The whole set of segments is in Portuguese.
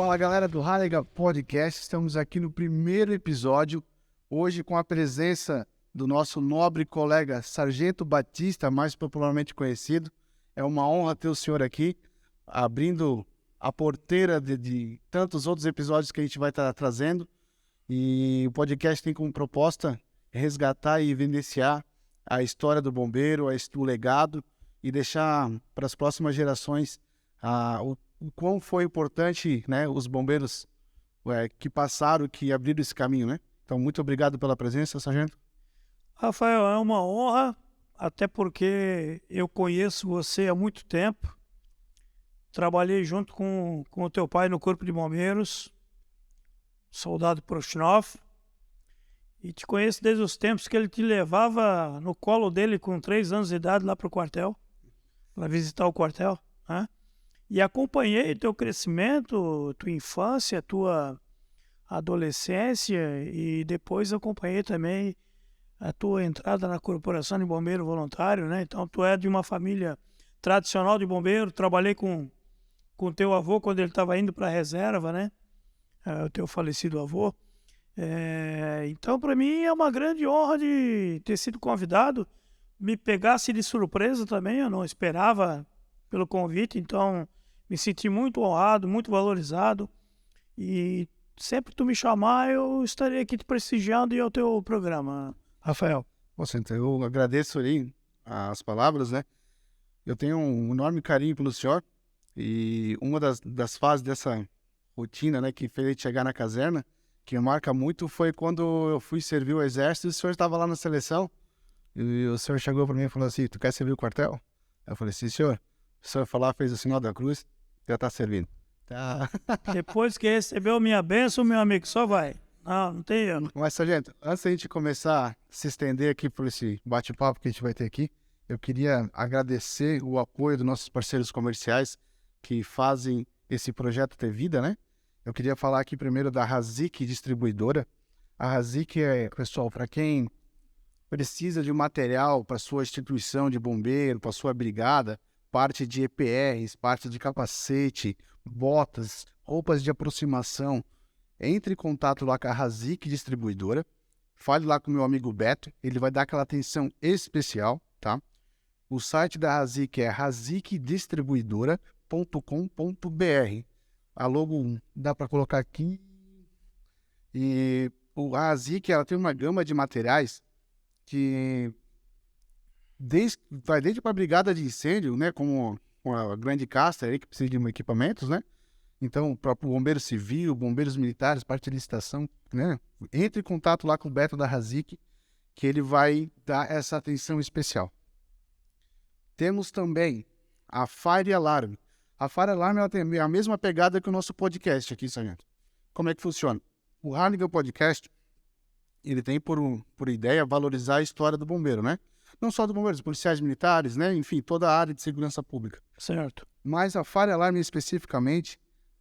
Fala galera do Raleigh Podcast, estamos aqui no primeiro episódio, hoje com a presença do nosso nobre colega Sargento Batista, mais popularmente conhecido. É uma honra ter o senhor aqui, abrindo a porteira de tantos outros episódios que a gente vai estar trazendo. E o podcast tem como proposta resgatar e evidenciar a história do bombeiro, o legado, e deixar para as próximas gerações o quão foi importante, né, os bombeiros que passaram, que abriram esse caminho, né? Então, muito obrigado pela presença, Sargento. Rafael, é uma honra, até porque eu conheço você há muito tempo. Trabalhei junto com o teu pai no Corpo de Bombeiros, soldado Proshnov, e te conheço desde os tempos que ele te levava no colo dele com 3 anos de idade lá para o quartel, para visitar o quartel, né? E acompanhei teu crescimento, tua infância, tua adolescência, e depois acompanhei também a tua entrada na Corporação de Bombeiro Voluntário, né? Então, tu é de uma família tradicional de bombeiro. Trabalhei com teu avô quando ele estava indo para a reserva, né? O teu falecido avô. Então, para mim, é uma grande honra de ter sido convidado. Me pegasse de surpresa também, eu não esperava pelo convite, então me senti muito honrado, muito valorizado, e sempre que tu me chamar, eu estarei aqui te prestigiando e ao teu programa, Rafael. Poxa, eu agradeço aí as palavras, né? Eu tenho um enorme carinho pelo senhor, e uma das fases dessa rotina, né, que fez ele chegar na caserna, que me marca muito, foi quando eu fui servir o exército e o senhor estava lá na seleção, e o senhor chegou para mim e falou assim: tu quer servir o quartel? Eu falei: sim, senhor. O senhor foi lá, fez o sinal da cruz, já está servindo. Tá. Depois que recebeu minha bênção, meu amigo, só vai. Não tem erro. Mas, sargento, antes da gente começar a se estender aqui por esse bate-papo que a gente vai ter aqui, eu queria agradecer o apoio dos nossos parceiros comerciais que fazem esse projeto ter vida, né? Eu queria falar aqui primeiro da Razik Distribuidora. A Razik pessoal, para quem precisa de material para sua instituição de bombeiro, para sua brigada, parte de EPRs, parte de capacete, botas, roupas de aproximação, entre em contato lá com a Razik Distribuidora, fale lá com o meu amigo Beto, ele vai dar aquela atenção especial, tá? O site da Razik é razikdistribuidora.com.br. A logo dá para colocar aqui. E a Razik, ela tem uma gama de materiais que vai desde para a brigada de incêndio, né, como a Grande Caster aí, que precisa de equipamentos, né? Então, para o bombeiro civil, bombeiros militares, parte de licitação, né? Entre em contato lá com o Beto da Razik, que ele vai dar essa atenção especial. Temos também a Fire Alarm. A Fire Alarm, ela tem a mesma pegada que o nosso podcast aqui, sargento. Como é que funciona? O Raleigh Podcast, ele tem por ideia valorizar a história do bombeiro, né? Não só do bombeiro, dos policiais militares, né? Enfim, toda a área de segurança pública. Certo. Mas a Fire Alarm especificamente,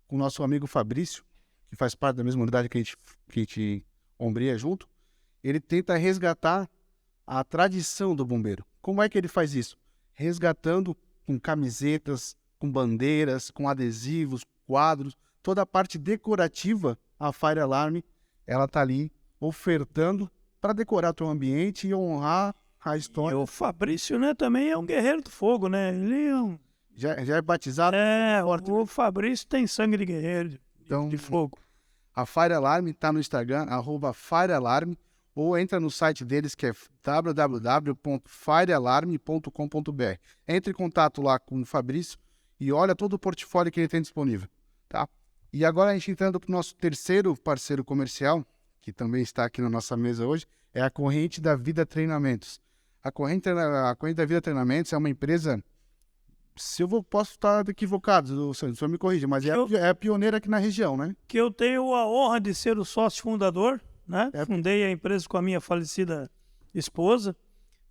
com o nosso amigo Fabrício, que faz parte da mesma unidade que a gente ombreia junto, ele tenta resgatar a tradição do bombeiro. Como é que ele faz isso? Resgatando com camisetas, com bandeiras, com adesivos, quadros, toda a parte decorativa. A Fire Alarm, ela tá ali ofertando para decorar teu ambiente e honrar a história. E o Fabrício, né, também é um guerreiro do fogo, né? Ele é um... Já é batizado? O Fabrício tem sangue de guerreiro, de fogo. A Fire Alarm está no Instagram, @firealarm, ou entra no site deles, que é www.firealarm.com.br. Entre em contato lá com o Fabrício e olha todo o portfólio que ele tem disponível, tá? E agora a gente entrando para o nosso terceiro parceiro comercial, que também está aqui na nossa mesa hoje, é a Corrente da Vida Treinamentos. A Corrente da Vida Treinamentos é uma empresa, se eu posso estar equivocado, o senhor me corrija, mas é a pioneira aqui na região, né? Que eu tenho a honra de ser o sócio fundador, né? Fundei a empresa com a minha falecida esposa,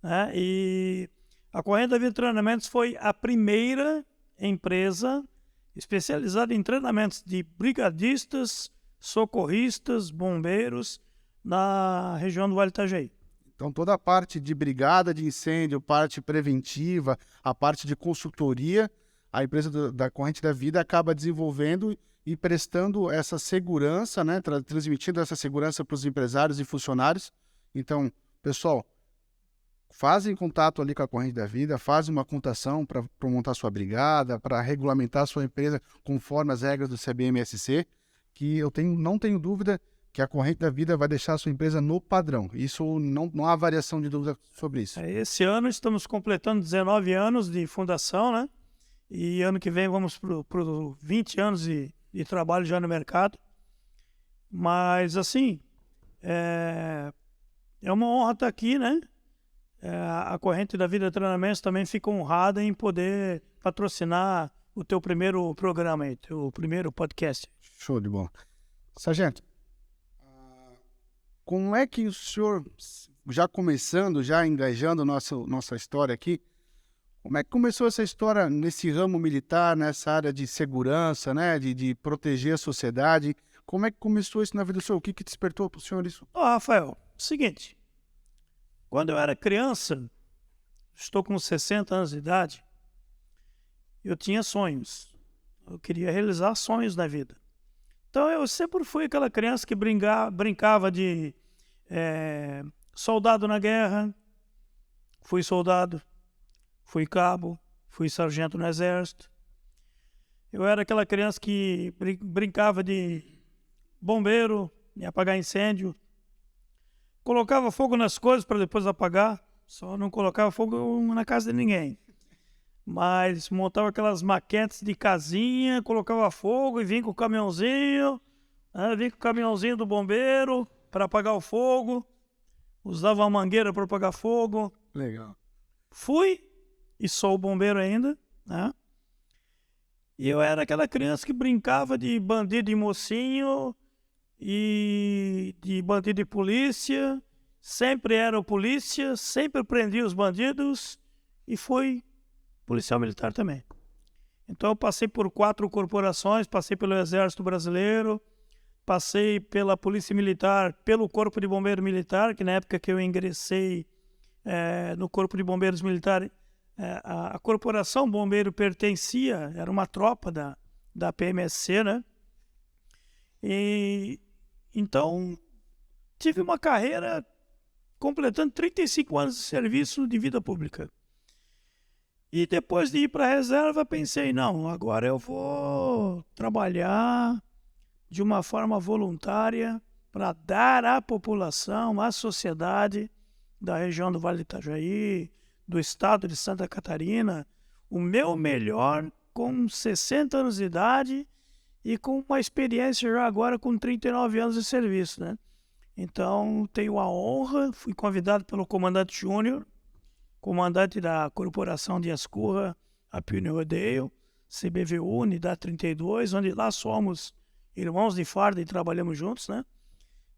né? E a Corrente da Vida Treinamentos foi a primeira empresa especializada em treinamentos de brigadistas, socorristas, bombeiros na região do Vale do Itajaí. Então, toda a parte de brigada de incêndio, parte preventiva, a parte de consultoria, a empresa da Corrente da Vida acaba desenvolvendo e prestando essa segurança, né? Transmitindo essa segurança para os empresários e funcionários. Então, pessoal, fazem contato ali com a Corrente da Vida, fazem uma contação para montar sua brigada, para regulamentar sua empresa conforme as regras do CBMSC, que eu não tenho dúvida que a Corrente da Vida vai deixar a sua empresa no padrão. Isso não há variação de dúvida sobre isso. Esse ano estamos completando 19 anos de fundação, né? E ano que vem vamos para 20 anos de trabalho já no mercado. Mas, assim, é uma honra estar aqui, né? A Corrente da Vida Treinamentos também fica honrada em poder patrocinar o teu primeiro programa aí, teu primeiro podcast. Show de bola. Sargento, como é que o senhor, já começando, já engajando nossa história aqui, como é que começou essa história nesse ramo militar, nessa área de segurança, né, de proteger a sociedade? Como é que começou isso na vida do senhor? O que despertou para o senhor isso? Rafael, seguinte, quando eu era criança, estou com 60 anos de idade, eu tinha sonhos. Eu queria realizar sonhos na vida. Então eu sempre fui aquela criança que brincava de soldado na guerra. Fui soldado, fui cabo, fui sargento no exército. Eu era aquela criança que brincava de bombeiro, de apagar incêndio. Colocava fogo nas coisas para depois apagar. Só não colocava fogo na casa de ninguém. Mas montava aquelas maquetes de casinha, colocava fogo e vinha com o caminhãozinho. Vinha com o caminhãozinho do bombeiro para apagar o fogo. Usava uma mangueira para apagar fogo. Legal. Fui e sou bombeiro ainda, né? E eu era aquela criança que brincava de bandido e mocinho e de bandido e polícia. Sempre era o polícia, sempre prendia os bandidos e fui policial militar também. Então eu passei por 4 corporações, passei pelo Exército Brasileiro, passei pela Polícia Militar, pelo Corpo de Bombeiro Militar, que na época que eu ingressei no Corpo de Bombeiros Militar, a Corporação Bombeiro pertencia, era uma tropa da PMSC, né? E então tive uma carreira completando 35 anos de serviço de vida pública. E depois de ir para a reserva, pensei, não, agora eu vou trabalhar de uma forma voluntária para dar à população, à sociedade da região do Vale do Itajaí, do estado de Santa Catarina, o meu melhor com 60 anos de idade e com uma experiência já agora com 39 anos de serviço, né? Então, tenho a honra, fui convidado pelo comandante Júnior, comandante da Corporação de Ascurra, Apino Rodeio, CBVU, Unidade 32, onde lá somos irmãos de farda e trabalhamos juntos, né?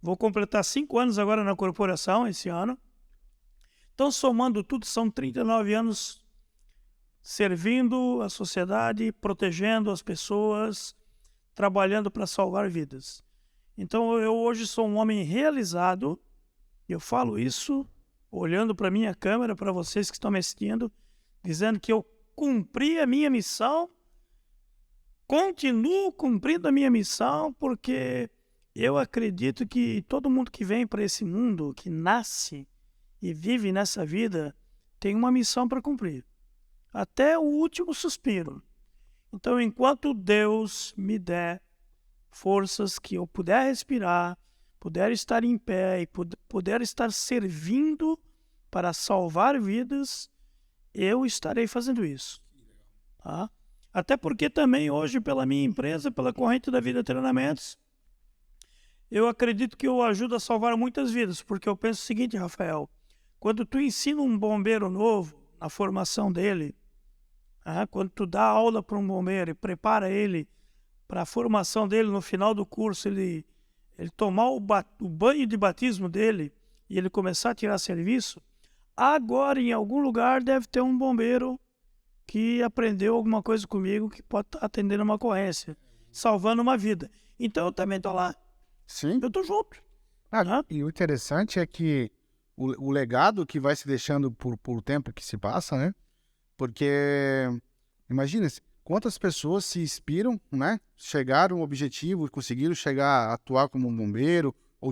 Vou completar 5 anos agora na corporação esse ano. Então, somando tudo, são 39 anos servindo a sociedade, protegendo as pessoas, trabalhando para salvar vidas. Então, eu hoje sou um homem realizado. Eu falo isso olhando para a minha câmera, para vocês que estão me assistindo, dizendo que eu cumpri a minha missão, continuo cumprindo a minha missão, porque eu acredito que todo mundo que vem para esse mundo, que nasce e vive nessa vida, tem uma missão para cumprir, até o último suspiro. Então, enquanto Deus me der forças que eu puder respirar, puder estar em pé e puder estar servindo para salvar vidas, eu estarei fazendo isso. Tá? Até porque também hoje, pela minha empresa, pela Corrente da Vida Treinamentos, eu acredito que eu ajudo a salvar muitas vidas, porque eu penso o seguinte, Rafael, quando tu ensina um bombeiro novo, na formação dele, quando tu dá aula para um bombeiro e prepara ele para a formação dele no final do curso, ele tomar o banho de batismo dele e ele começar a tirar serviço, agora em algum lugar deve ter um bombeiro que aprendeu alguma coisa comigo que pode estar atendendo uma ocorrência, salvando uma vida. Então eu também estou lá. Sim. Eu estou junto. E o interessante é que o legado que vai se deixando por tempo que se passa, né? Porque, imagina, quantas pessoas se inspiram, né? Chegaram ao objetivo, conseguiram chegar a atuar como um bombeiro, ou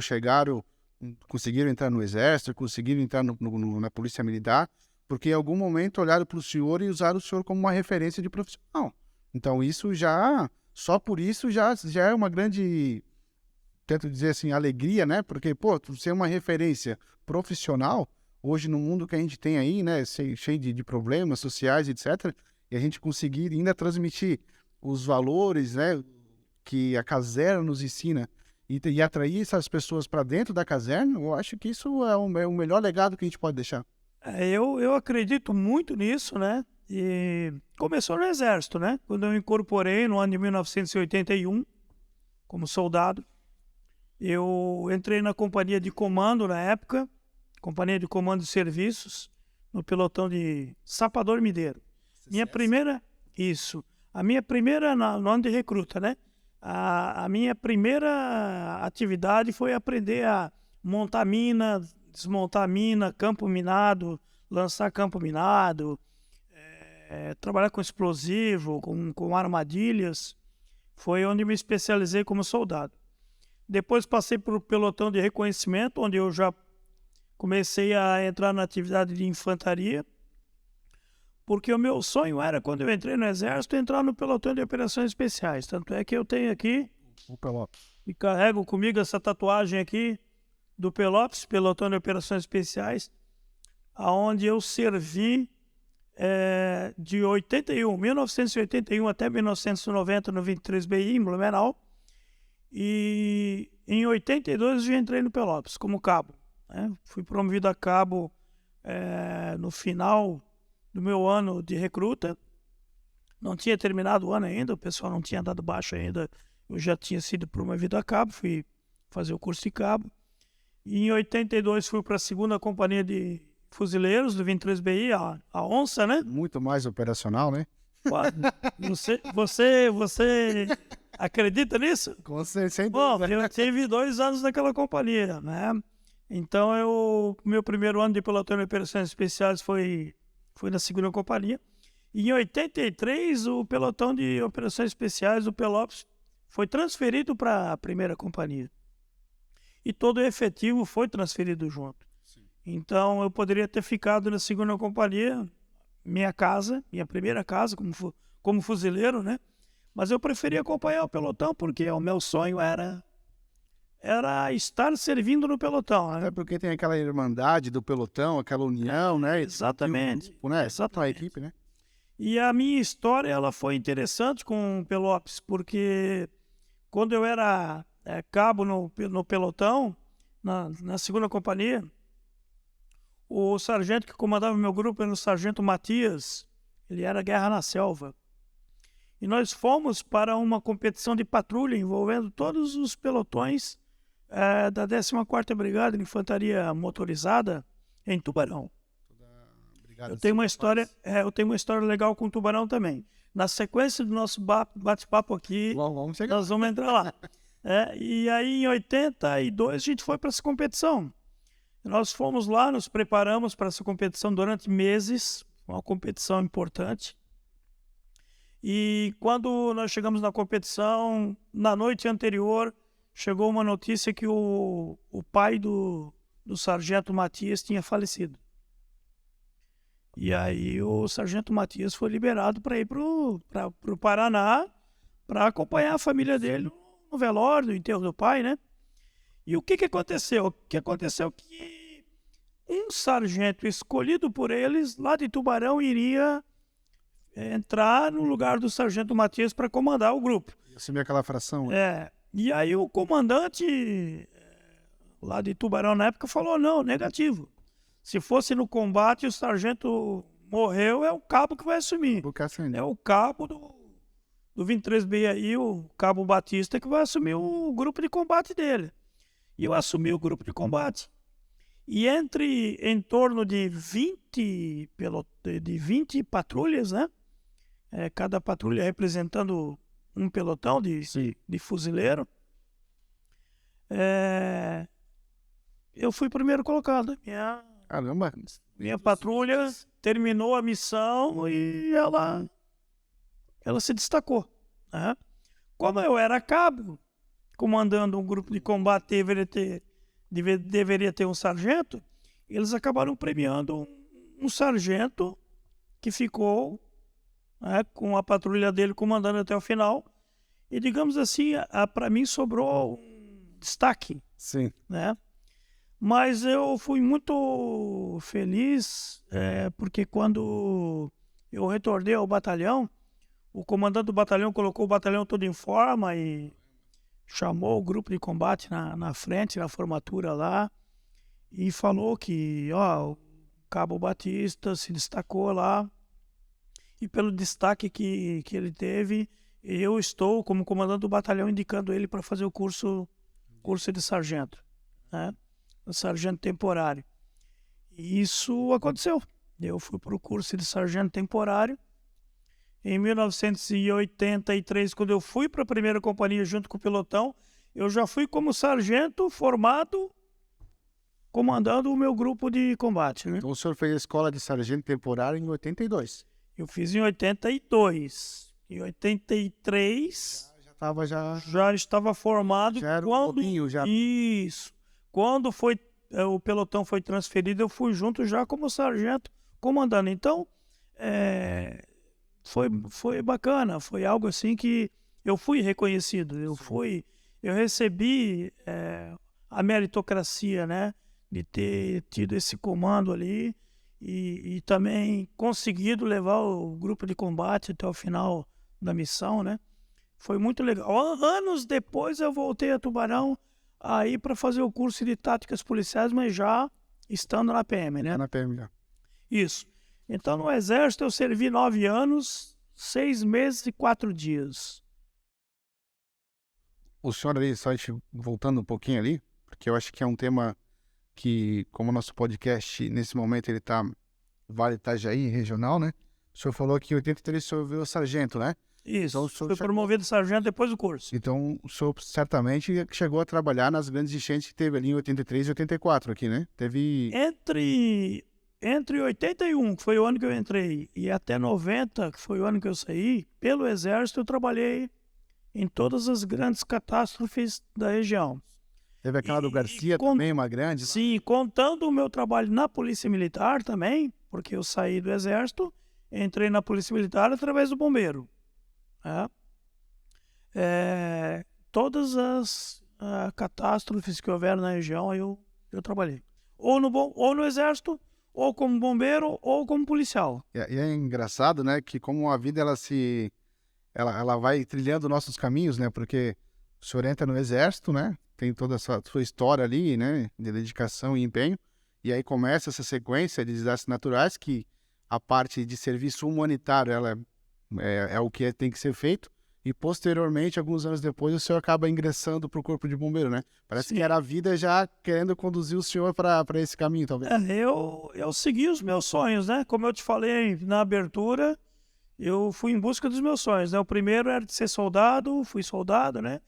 conseguiram entrar no exército, conseguiram entrar na polícia militar, porque em algum momento olharam para o senhor e usaram o senhor como uma referência de profissional. Então isso só por isso já é uma grande, tento dizer assim, alegria, né? Porque, pô, você é uma referência profissional, hoje no mundo que a gente tem aí, né, cheio de problemas sociais, etc., e a gente conseguir ainda transmitir os valores, né, que a caserna nos ensina e atrair essas pessoas para dentro da caserna, eu acho que isso é o melhor legado que a gente pode deixar. Eu acredito muito nisso, né? E começou no Exército, né? Quando eu incorporei no ano de 1981, como soldado, eu entrei na companhia de comando na época, companhia de comando de serviços, no pelotão de Sapador Mineiro. A minha primeira no ano de recruta, né? A minha primeira atividade foi aprender a montar mina, desmontar mina, campo minado, lançar campo minado, trabalhar com explosivo, com armadilhas. Foi onde me especializei como soldado. Depois passei por um pelotão de reconhecimento, onde eu já comecei a entrar na atividade de infantaria, porque o meu sonho era, quando eu entrei no Exército, entrar no pelotão de operações especiais. Tanto é que eu tenho aqui, O Pelotas. e carrego comigo essa tatuagem aqui do Pelotas, pelotão de operações especiais, aonde eu servi de 1981 até 1990 no 23BI, em Blumenau, e em 82 eu entrei no Pelotas como cabo, né? Fui promovido a cabo no final do meu ano de recruta. Não tinha terminado o ano ainda, o pessoal não tinha dado baixa ainda, eu já tinha sido promovido a cabo, fui fazer o curso de cabo. E em 82 fui para a 2ª Companhia de Fuzileiros do 23BI, a Onça, né? Muito mais operacional, né? Você acredita nisso? Com certeza, sem Bom, dúvida. eu tive 2 anos naquela companhia, né? Então, meu primeiro ano de pelotão de operações especiais foi na 2ª Companhia. E em 83, o pelotão de operações especiais do Pelotas foi transferido para a 1ª Companhia. E todo o efetivo foi transferido junto. Sim. Então, eu poderia ter ficado na 2ª Companhia, minha primeira casa como fuzileiro, né? Mas eu preferi acompanhar o pelotão porque o meu sonho era estar servindo no pelotão, né? É porque tem aquela irmandade do pelotão, aquela união, né? Exatamente. Grupo, né? Exatamente. A equipe, né? E a minha história ela foi interessante com o Pelotas, porque quando eu era cabo no pelotão, na 2ª Companhia, o sargento que comandava meu grupo era o sargento Matias, ele era Guerra na Selva. E nós fomos para uma competição de patrulha envolvendo todos os pelotões da 14ª Brigada de Infantaria Motorizada em Tubarão. Eu tenho uma história legal com Tubarão também. Na sequência do nosso bate-papo aqui, nós vamos entrar lá. E aí em 82 a gente foi para essa competição. Nós fomos lá, nos preparamos para essa competição durante meses, uma competição importante. E quando nós chegamos na competição, na noite anterior, chegou uma notícia que o pai do sargento Matias tinha falecido. E aí o sargento Matias foi liberado para ir para o Paraná para acompanhar a família dele no velório, no enterro do pai, né? E o que aconteceu? O que aconteceu que um sargento escolhido por eles, lá de Tubarão, iria entrar no lugar do sargento Matias para comandar o grupo. Assumir aquela fração. E aí o comandante lá de Tubarão na época falou, não, negativo. Se fosse no combate o sargento morreu, é o cabo que vai assumir. É o cabo do 23B aí, o cabo Batista, que vai assumir o grupo de combate dele. E eu assumi o grupo de combate. E em torno de 20 patrulhas, né? Cada patrulha representando um pelotão de fuzileiro. Eu fui primeiro colocado. Caramba! Minha patrulha terminou a missão e ela ela se destacou, né? Como eu era cabo, comandando um grupo de combate, deveria ter um sargento, eles acabaram premiando um sargento que ficou, né, com a patrulha dele comandando até o final. E, digamos assim, para mim sobrou um destaque. Sim. Né? Mas eu fui muito feliz, porque quando eu retornei ao batalhão, o comandante do batalhão colocou o batalhão todo em forma e chamou o grupo de combate na frente, na formatura lá, e falou que o Cabo Batista se destacou lá, e pelo destaque que ele teve, eu estou, como comandante do batalhão, indicando ele para fazer o curso de sargento, né? O sargento temporário. E isso aconteceu. Eu fui para o curso de sargento temporário. Em 1983, quando eu fui para a primeira companhia junto com o pelotão, eu já fui como sargento formado, comandando o meu grupo de combate, né? Então o senhor fez a escola de sargento temporário em 82. Eu fiz em 82. Em 83 já estava formado. Já era um pouquinho, já. Isso. Quando o pelotão foi transferido, eu fui junto já como sargento comandando. Então, foi bacana. Foi algo assim que eu fui reconhecido. Eu recebi a meritocracia, né, de ter tido esse comando ali e também conseguido levar o grupo de combate até o final da missão, né? Foi muito legal. Anos depois eu voltei a Tubarão aí para fazer o curso de táticas policiais, mas já estando na PM, né? Na PM já. Isso. Então no Exército eu servi 9 anos, 6 meses e 4 dias. O senhor ali, só voltando um pouquinho ali, porque eu acho que é um tema que, como o nosso podcast, nesse momento, ele tá Vale Itajaí, regional, né? O senhor falou que em 83 o senhor viu o sargento, né? Isso, então, foi promovido sargento depois do curso. Então, o senhor certamente chegou a trabalhar nas grandes enchentes que teve ali em 83 e 84 aqui, né? Teve... Entre 81, que foi o ano que eu entrei, e até 90, que foi o ano que eu saí, pelo Exército eu trabalhei em todas as grandes catástrofes da região. Teve aquela do Garcia também, uma grande. Sim, contando o meu trabalho na Polícia Militar também, porque eu saí do Exército, entrei na Polícia Militar através do Bombeiro. Todas as catástrofes que houveram na região eu trabalhei. Ou no Exército, ou como bombeiro, ou como policial. E é engraçado, né, que como a vida ela vai trilhando nossos caminhos, né, porque o senhor entra no Exército, né, tem toda a sua história ali, né, de dedicação e empenho, e aí começa essa sequência de desastres naturais que a parte de serviço humanitário, ela é o que tem que ser feito, e posteriormente, alguns anos depois, o senhor acaba ingressando para o Corpo de Bombeiro, né? Parece que era a vida já querendo conduzir o senhor para esse caminho, talvez. Eu segui os meus sonhos, né? Como eu te falei na abertura, eu fui em busca dos meus sonhos, né? O primeiro era de ser soldado, fui soldado, né?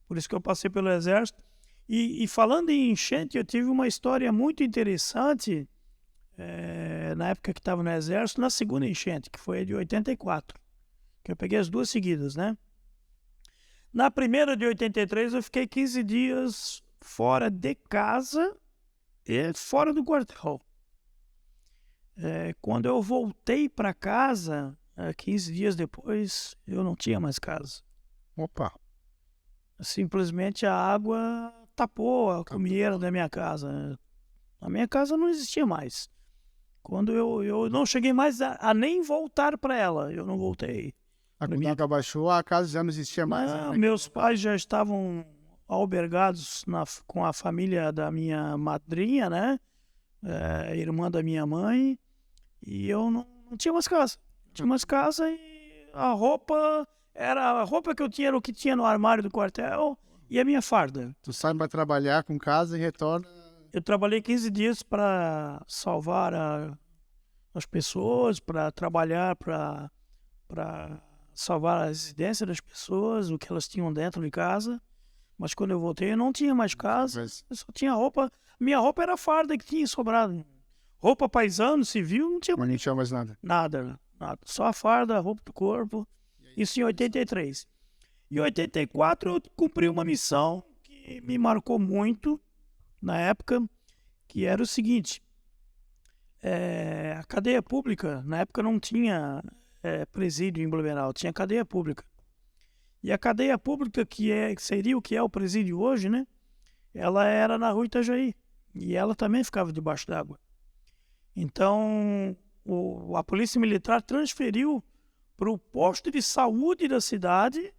Por isso que eu passei pelo Exército. E falando em enchente, eu tive uma história muito interessante na época que estava no Exército, na segunda enchente, que foi a de 84. Que eu peguei as duas seguidas, né? Na primeira de 83, eu fiquei 15 dias fora de casa e fora do quartel. Quando eu voltei para casa, 15 dias depois, eu não tinha mais casa. Opa! Simplesmente a água tapou a comieira da minha casa. A minha casa não existia mais. Quando eu não cheguei mais a nem voltar para ela, eu não voltei. Quando a água baixou, a casa já não existia mais. Meus pais já estavam albergados com a família da minha madrinha, né? Irmã da minha mãe. E eu não tinha mais casa. Tinha mais casa e a roupa que eu tinha, era o que tinha no armário do quartel e a minha farda. Tu sai para trabalhar com casa e retorna... Eu trabalhei 15 dias para salvar as pessoas, para trabalhar para salvar a residência das pessoas, o que elas tinham dentro de casa. Mas quando eu voltei, eu não tinha mais casa, eu só tinha roupa. Minha roupa era a farda que tinha sobrado. Roupa paisano, civil, não tinha mais nada. Nada. Só a farda, a roupa do corpo. Isso em 83. Em 84 eu cumpri uma missão que me marcou muito na época, que era o seguinte: a cadeia pública, na época não tinha presídio em Blumenau, tinha cadeia pública. E a cadeia pública, que seria o que é o presídio hoje, né? Ela era na rua Itajaí. E ela também ficava debaixo d'água. Então, a Polícia Militar transferiu para o posto de saúde da cidade,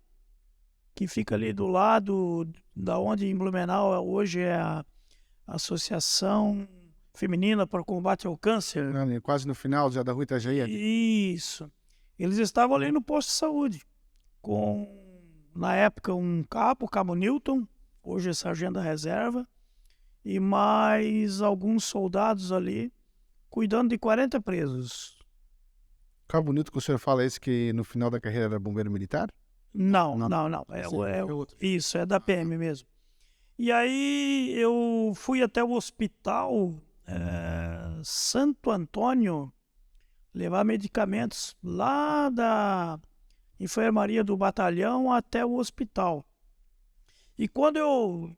que fica ali do lado da onde em Blumenau hoje é a Associação Feminina para o Combate ao Câncer. Quase no final já da rua Itajaí. Isso. Eles estavam ali no posto de saúde, com, na época, um cabo Newton, hoje é sargento da reserva, e mais alguns soldados ali, cuidando de 40 presos. Cabo Newton que o senhor fala esse que no final da carreira era bombeiro militar? Não. É outro. Isso, é da PM mesmo. E aí eu fui até o hospital Santo Antônio levar medicamentos lá da enfermaria do batalhão até o hospital. E quando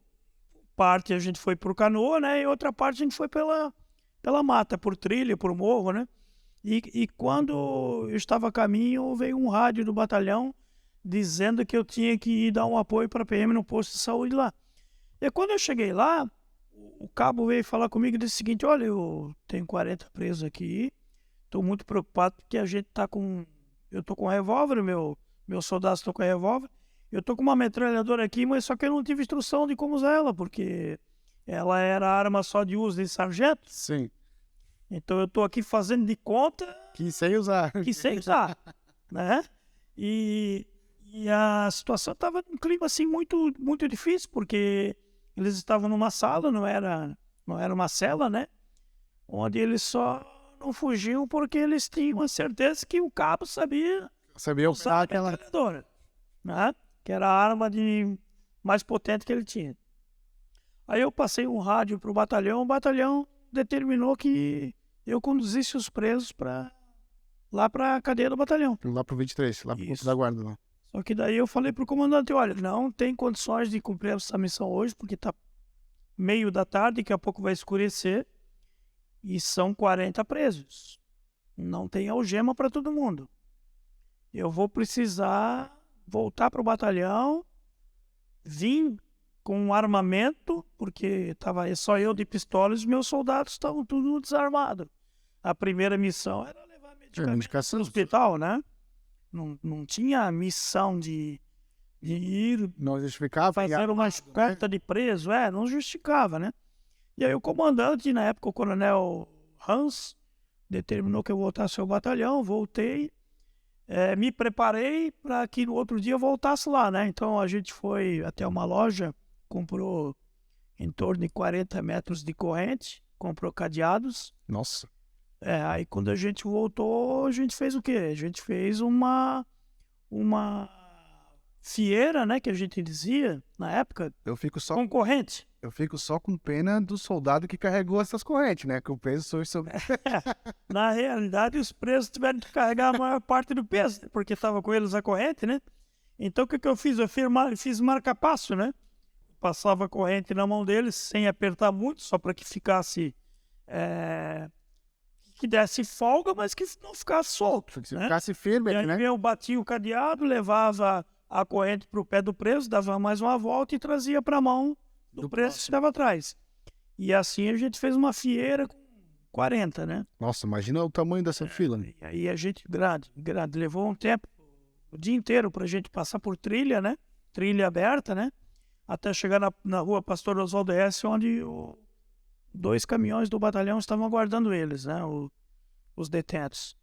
parte a gente foi por canoa, né? E outra parte a gente foi pela mata, por trilha, por morro, né? E quando eu estava a caminho, veio um rádio do batalhão dizendo que eu tinha que ir dar um apoio para a PM no posto de saúde lá. E quando eu cheguei lá, o cabo veio falar comigo e disse o seguinte: olha, eu tenho 40 presos aqui, estou muito preocupado porque a gente tá com... Eu tô com revólver, meus soldados estão com revólver, eu tô com uma metralhadora aqui, mas só que eu não tive instrução de como usar ela, porque ela era arma só de uso de sargento. Sim. Então eu tô aqui fazendo de conta que sei usar, né? E a situação estava num clima assim muito, muito difícil, porque eles estavam numa sala, não era uma cela, né? Onde eles só não fugiam porque eles tinham a certeza que o cabo sabia usar aquela metralhadora, né? Que era a arma mais potente que ele tinha. Aí eu passei um rádio pro batalhão, o batalhão determinou que eu conduzisse os presos lá para a cadeia do batalhão. Lá pro 23, lá pro ponto da guarda. Lá. Só que daí eu falei pro comandante: olha, não tem condições de cumprir essa missão hoje, porque tá meio da tarde, daqui a pouco vai escurecer, e são 40 presos. Não tem algema para todo mundo. Eu vou precisar voltar pro batalhão, vim com um armamento, porque tava só eu de pistola e os meus soldados estavam tudo desarmados. A primeira missão era levar medicamento no hospital, né? Não tinha missão de ir... Não justificava? Fazer uma escolta de preso, não justificava, né? E aí o comandante, na época o coronel Hans, determinou que eu voltasse ao batalhão, voltei, me preparei para que no outro dia eu voltasse lá, né? Então a gente foi até uma loja, comprou em torno de 40 metros de corrente, comprou cadeados. Nossa. Aí quando a gente voltou, a gente fez o quê? A gente fez uma fieira, né, que a gente dizia na época, com corrente. Eu fico só com pena do soldado que carregou essas correntes, né? Que o peso foi sobre... Na realidade, os presos tiveram que carregar a maior parte do peso, porque estava com eles a corrente, né? Então o que eu fiz? Eu fiz marca-passo, né? Passava a corrente na mão deles, sem apertar muito, só para que ficasse... que desse folga, mas que não ficasse solto. Que ficasse firme, e aí, né? Eu batia o cadeado, levava a corrente para o pé do preso, dava mais uma volta e trazia para a mão do preso que estava atrás. E assim a gente fez uma fieira com 40, né? Nossa, imagina o tamanho dessa fila. Né? E aí a gente, grande, levou um tempo, o dia inteiro, para a gente passar por trilha, né? Trilha aberta, né? Até chegar na rua Pastor Oswaldo S., onde 2 caminhões do batalhão estavam aguardando eles, né? Os detentos.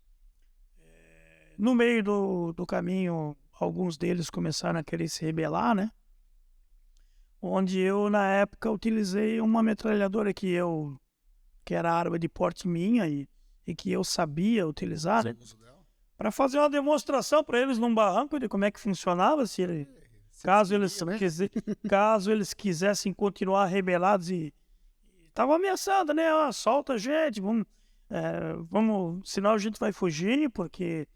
No meio do caminho, alguns deles começaram a querer se rebelar, né? Onde eu, na época, utilizei uma metralhadora que era arma de porte minha e que eu sabia utilizar, né? Para fazer uma demonstração para eles num barranco de como é que funcionava, caso eles quisessem continuar rebelados e estavam ameaçando, né? Solta a gente, vamos, senão a gente vai fugir, porque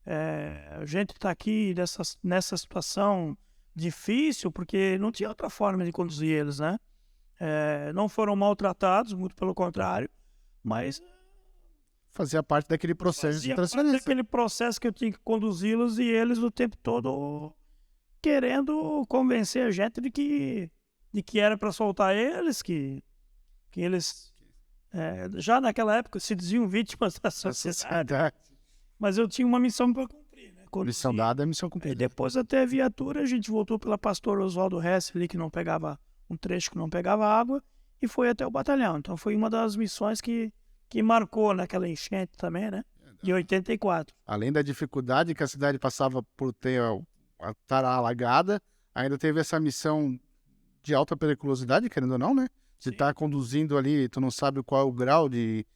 A gente está aqui nessa situação difícil porque não tinha outra forma de conduzir eles, né? Não foram maltratados, muito pelo contrário, mas Fazia parte daquele processo de transferência. daquele processo que eu tinha que conduzi-los e eles o tempo todo querendo convencer a gente de que era para soltar eles, que eles já naquela época se diziam vítimas da sociedade. Mas eu tinha uma missão para cumprir, né? Missão dada é missão E cumprida. depois até a viatura, a gente voltou pela Pastor Oswaldo Hess ali, que não pegava um trecho que não pegava água, e foi até o batalhão. Então foi uma das missões que marcou naquela enchente também, né? De 84. Além da dificuldade que a cidade passava por estar alagada, ainda teve essa missão de alta periculosidade, querendo ou não, né? De estar conduzindo ali, tu não sabe qual é o grau de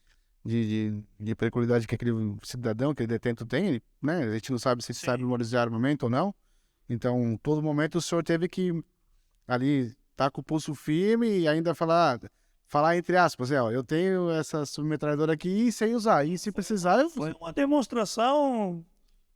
periculosidade que aquele cidadão, aquele detento tem, né? A gente não sabe se ele sabe memorizar armamento ou não. Então, todo momento o senhor teve que ali estar com o pulso firme e ainda falar entre aspas, ó, eu tenho essa submetralhadora aqui e sei usar, e se precisar eu... Foi uma demonstração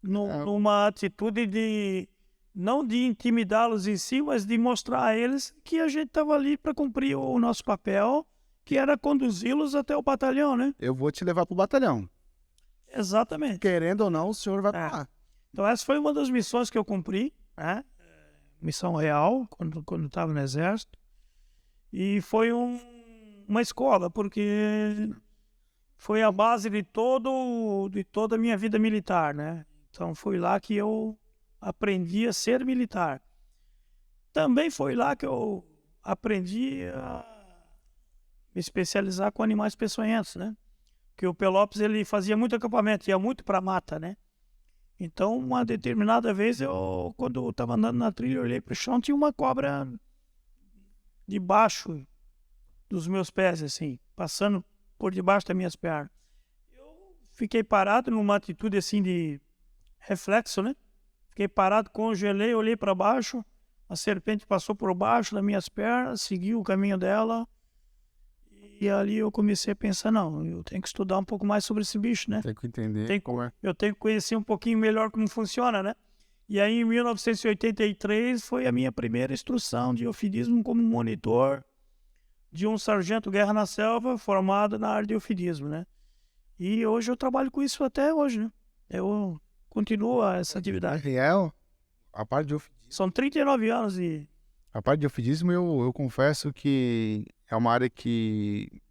numa atitude não de intimidá-los em si, mas de mostrar a eles que a gente estava ali para cumprir o nosso papel, que era conduzi-los até o batalhão, né? Eu vou te levar pro batalhão. Exatamente. Querendo ou não, o senhor vai pra lá. Então essa foi uma das missões que eu cumpri, né? Missão real, quando estava no Exército. E foi uma escola, porque foi a base de toda a minha vida militar, né? Então foi lá que eu aprendi a ser militar. Também foi lá que eu aprendi a me especializar com animais peçonhentos, né? Porque o Pelópolis, ele fazia muito acampamento, ia muito para mata, né? Então, uma determinada vez, quando eu estava andando na trilha, eu olhei para o chão, tinha uma cobra debaixo dos meus pés, assim, passando por debaixo das minhas pernas. Eu fiquei parado numa atitude, assim, de reflexo, né? Fiquei parado, congelei, olhei para baixo, a serpente passou por baixo das minhas pernas, seguiu o caminho dela, e ali eu comecei a pensar, não, eu tenho que estudar um pouco mais sobre esse bicho, né? Tem que entender como é. Eu tenho que conhecer um pouquinho melhor como funciona, né? E aí, em 1983, foi a minha primeira instrução de eufidismo como monitor de um sargento guerra na selva formado na área de eufidismo, né? E hoje eu trabalho com isso até hoje, né? Eu continuo essa atividade. A parte de eufidismo, São 39 anos e... A parte de eufidismo, eu confesso que é uma área que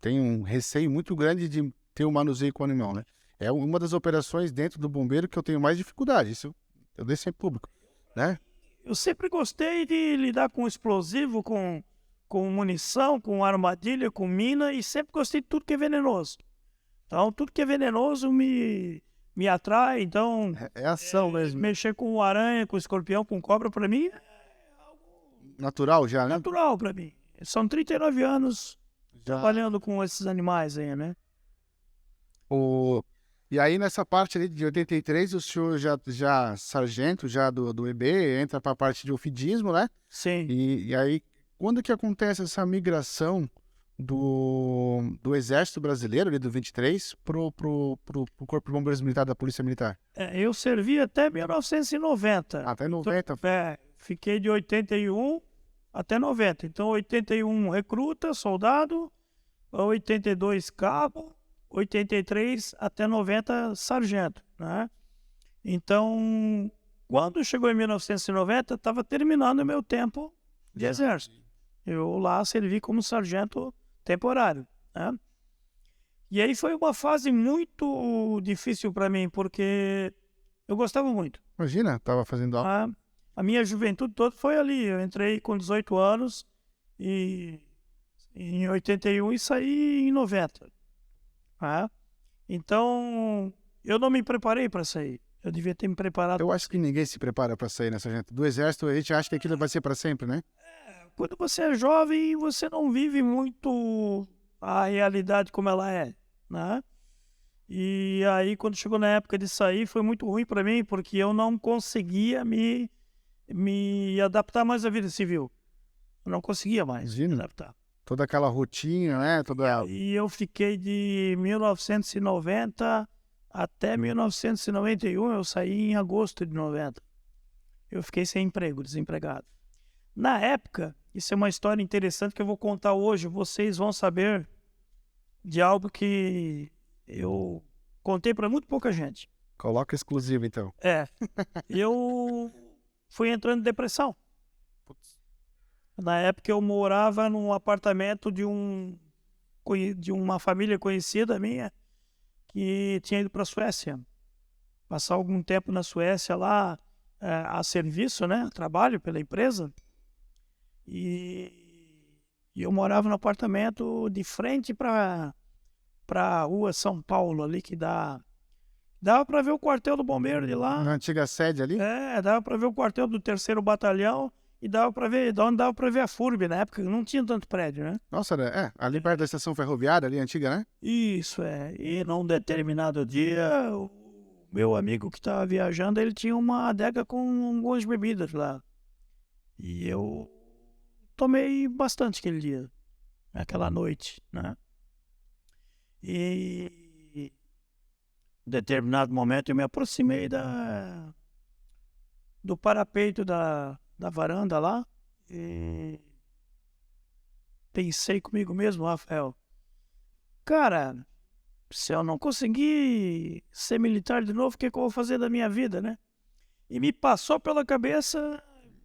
tem um receio muito grande de ter um manuseio com o animal, né? É uma das operações dentro do bombeiro que eu tenho mais dificuldade, isso eu deixo em público, né? Eu sempre gostei de lidar com explosivo, com munição, com armadilha, com mina, e sempre gostei de tudo que é venenoso. Então, tudo que é venenoso me atrai, então... É ação mesmo. Mexer com aranha, com escorpião, com cobra, para mim, natural já, né? natural para mim. São 39 anos trabalhando com esses animais aí, né? E aí, nessa parte ali de 83, o senhor já sargento, já do EB, entra para a parte de eufidismo, né? Sim. E aí, quando que acontece essa migração do Exército Brasileiro, ali do 23, pro Corpo de Bombeiros Militar da Polícia Militar? Eu servi até 1990. Até 90? Fiquei de 81 até 90. Então, 81 recruta, soldado, 82 cabo, 83 até 90 sargento, né? Então, quando chegou em 1990, estava terminando o meu tempo de exército. Eu lá servi como sargento temporário, né? E aí foi uma fase muito difícil para mim, porque eu gostava muito. Imagina, estava fazendo algo. A minha juventude toda foi ali. Eu entrei com 18 anos em 81 e saí em 90. Então, eu não me preparei para sair. Eu devia ter me preparado. Eu acho que ninguém se prepara para sair, nessa gente. Do Exército, a gente acha que aquilo vai ser para sempre, né? Quando você é jovem, você não vive muito a realidade como ela é, né? E aí, quando chegou na época de sair, foi muito ruim para mim, porque eu não conseguia me adaptar mais à vida civil. Eu não conseguia mais me adaptar. Toda aquela rotina, né? E eu fiquei de 1990 até 1991, eu saí em agosto de 90. Eu fiquei sem emprego, desempregado. Na época, isso é uma história interessante que eu vou contar hoje. Vocês vão saber de algo que eu contei para muito pouca gente. Coloca exclusivo, então. Eu fui entrando em depressão. Na época eu morava num apartamento de uma família conhecida minha que tinha ido para a Suécia. Passar algum tempo na Suécia lá, a serviço, né? Trabalho pela empresa. E eu morava no apartamento de frente para a rua São Paulo, ali que dava para ver o quartel do bombeiro de lá. Na antiga sede ali? Dava para ver o quartel do 3º Batalhão e dava para ver, de onde dava para ver a FURB, na época não tinha tanto prédio, né? Nossa, ali perto da estação ferroviária, ali antiga, né? Isso, E num determinado dia, o meu amigo que estava viajando, ele tinha uma adega com algumas bebidas lá. E eu tomei bastante aquele dia, aquela noite, né? E em determinado momento eu me aproximei do parapeito da varanda lá e pensei comigo mesmo, Rafael, cara, se eu não conseguir ser militar de novo, o que eu vou fazer da minha vida, né? E me passou pela cabeça,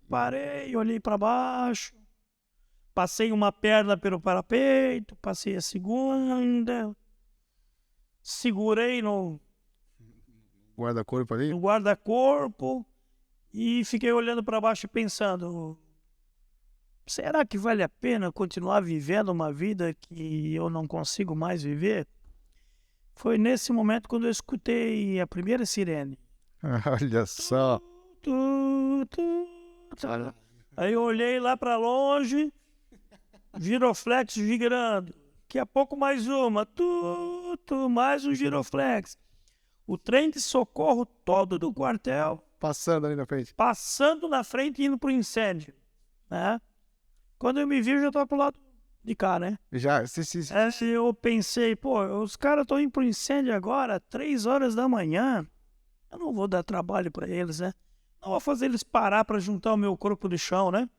parei, olhei para baixo, passei uma perna pelo parapeito, passei a segunda, segurei no guarda-corpo ali? No guarda-corpo e fiquei olhando para baixo e pensando, será que vale a pena continuar vivendo uma vida que eu não consigo mais viver? Foi nesse momento quando eu escutei a primeira sirene. Olha só. Aí eu olhei lá para longe, giroflex girando. Daqui a pouco mais uma, mais um giroflex. O trem de socorro todo do quartel. Passando ali na frente. Passando na frente e indo pro incêndio, né? Quando eu me vi, eu já estava pro lado de cá, né? Já, Eu pensei, pô, os caras estão indo pro incêndio agora, 3 horas da manhã. Eu não vou dar trabalho para eles, né? Não vou fazer eles parar para juntar o meu corpo de chão, né?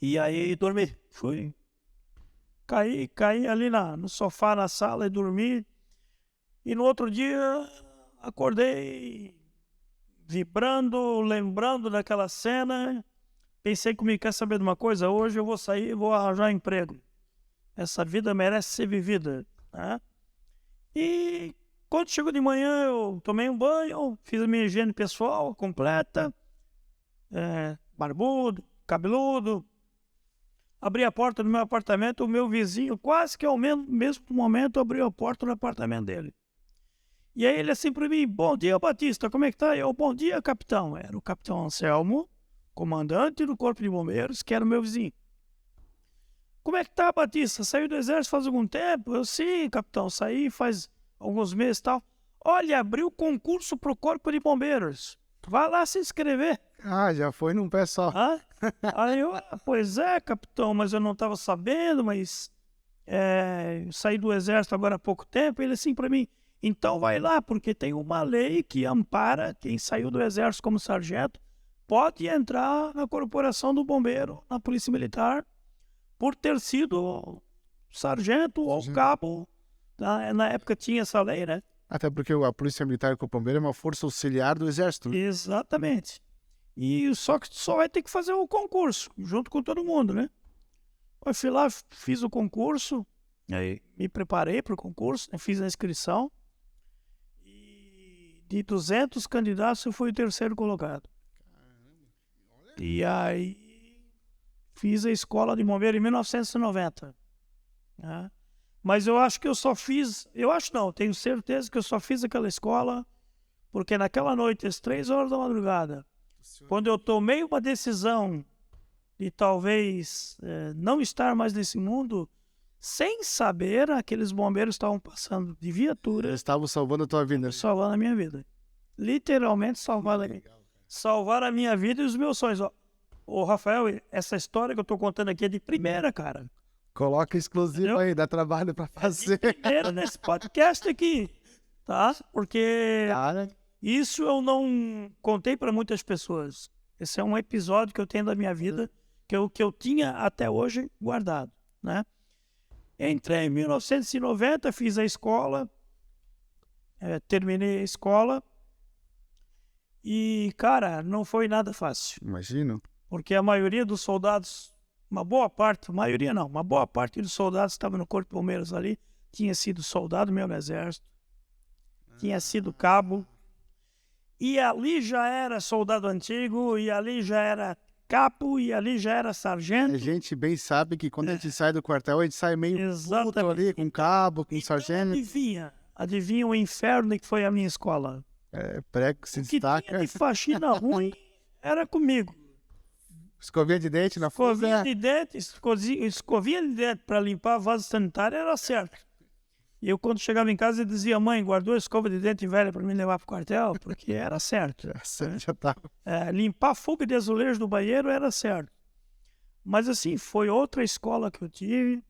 E aí dormi. Caí ali no sofá na sala e dormi. E no outro dia acordei vibrando, lembrando daquela cena. Pensei comigo, quer saber de uma coisa? Hoje eu vou sair e vou arranjar emprego. Essa vida merece ser vivida, né? E quando chegou de manhã, eu tomei um banho, fiz a minha higiene pessoal completa, barbudo, cabeludo. Abri a porta do meu apartamento, o meu vizinho, quase que ao mesmo momento, abriu a porta do apartamento dele. E aí ele assim para mim, bom dia, Batista, como é que tá? Eu, bom dia, capitão. Era o capitão Anselmo, comandante do Corpo de Bombeiros, que era o meu vizinho. Como é que tá, Batista? Saiu do exército faz algum tempo? Eu, sim, capitão, saí faz alguns meses e tal. Olha, abriu concurso pro Corpo de Bombeiros. Vai lá se inscrever. Ah, já foi num pé só. Aí eu, pois é, capitão, mas eu não estava sabendo, mas eu saí do exército agora há pouco tempo. Ele assim para mim, então vai lá, porque tem uma lei que ampara quem saiu do exército como sargento, pode entrar na corporação do bombeiro, na polícia militar, por ter sido sargento ou cabo. Na época tinha essa lei, né? Até porque a polícia militar e o corpo bombeiro é uma força auxiliar do exército. Exatamente. E só que só vai ter que fazer o concurso, junto com todo mundo, né? Eu fui lá, fiz o concurso, aí me preparei para o concurso, né? Fiz a inscrição. E de 200 candidatos, eu fui o 3º colocado. E aí fiz a escola de bombeiro em 1990. Né? Mas eu acho que eu só fiz, eu acho não, tenho certeza que eu só fiz aquela escola porque naquela noite, às 3 horas da madrugada, quando eu tomei uma decisão de talvez não estar mais nesse mundo, sem saber, aqueles bombeiros estavam passando de viatura. Estavam salvando a tua vida. Salvando a minha vida. Literalmente salvar a minha vida e os meus sonhos. Ô, Rafael, essa história que eu tô contando aqui é de primeira, cara. Coloca exclusivo aí, dá trabalho para fazer. De primeira nesse podcast aqui. tá? Porque Cara, isso eu não contei para muitas pessoas. Esse é um episódio que eu tenho da minha vida que eu tinha até hoje guardado, né? Entrei em 1990, fiz a escola, terminei a escola e, cara, não foi nada fácil. imagino. Porque a maioria dos soldados, uma boa parte dos soldados que estavam no Corpo de Bombeiros ali tinha sido soldado mesmo no Exército, tinha sido cabo, e ali já era soldado antigo, e ali já era capo, e ali já era sargento. A gente bem sabe que quando a gente sai do quartel, a gente sai meio puto Exatamente. ali, com cabo, com sargento. Adivinha o inferno que foi a minha escola. Prego que se O que tinha destaca. de faxina ruim era comigo. Escovinha de dente na Escovinha fuga. de dente, escovinha de dente para limpar vaso sanitário era certo. E eu, quando chegava em casa, eu dizia: mãe, guardou a escova de dente velha para me levar para o quartel, porque era certo. Já tá. Limpar a fuga de azulejo do banheiro era certo. Mas assim, foi outra escola que eu tive,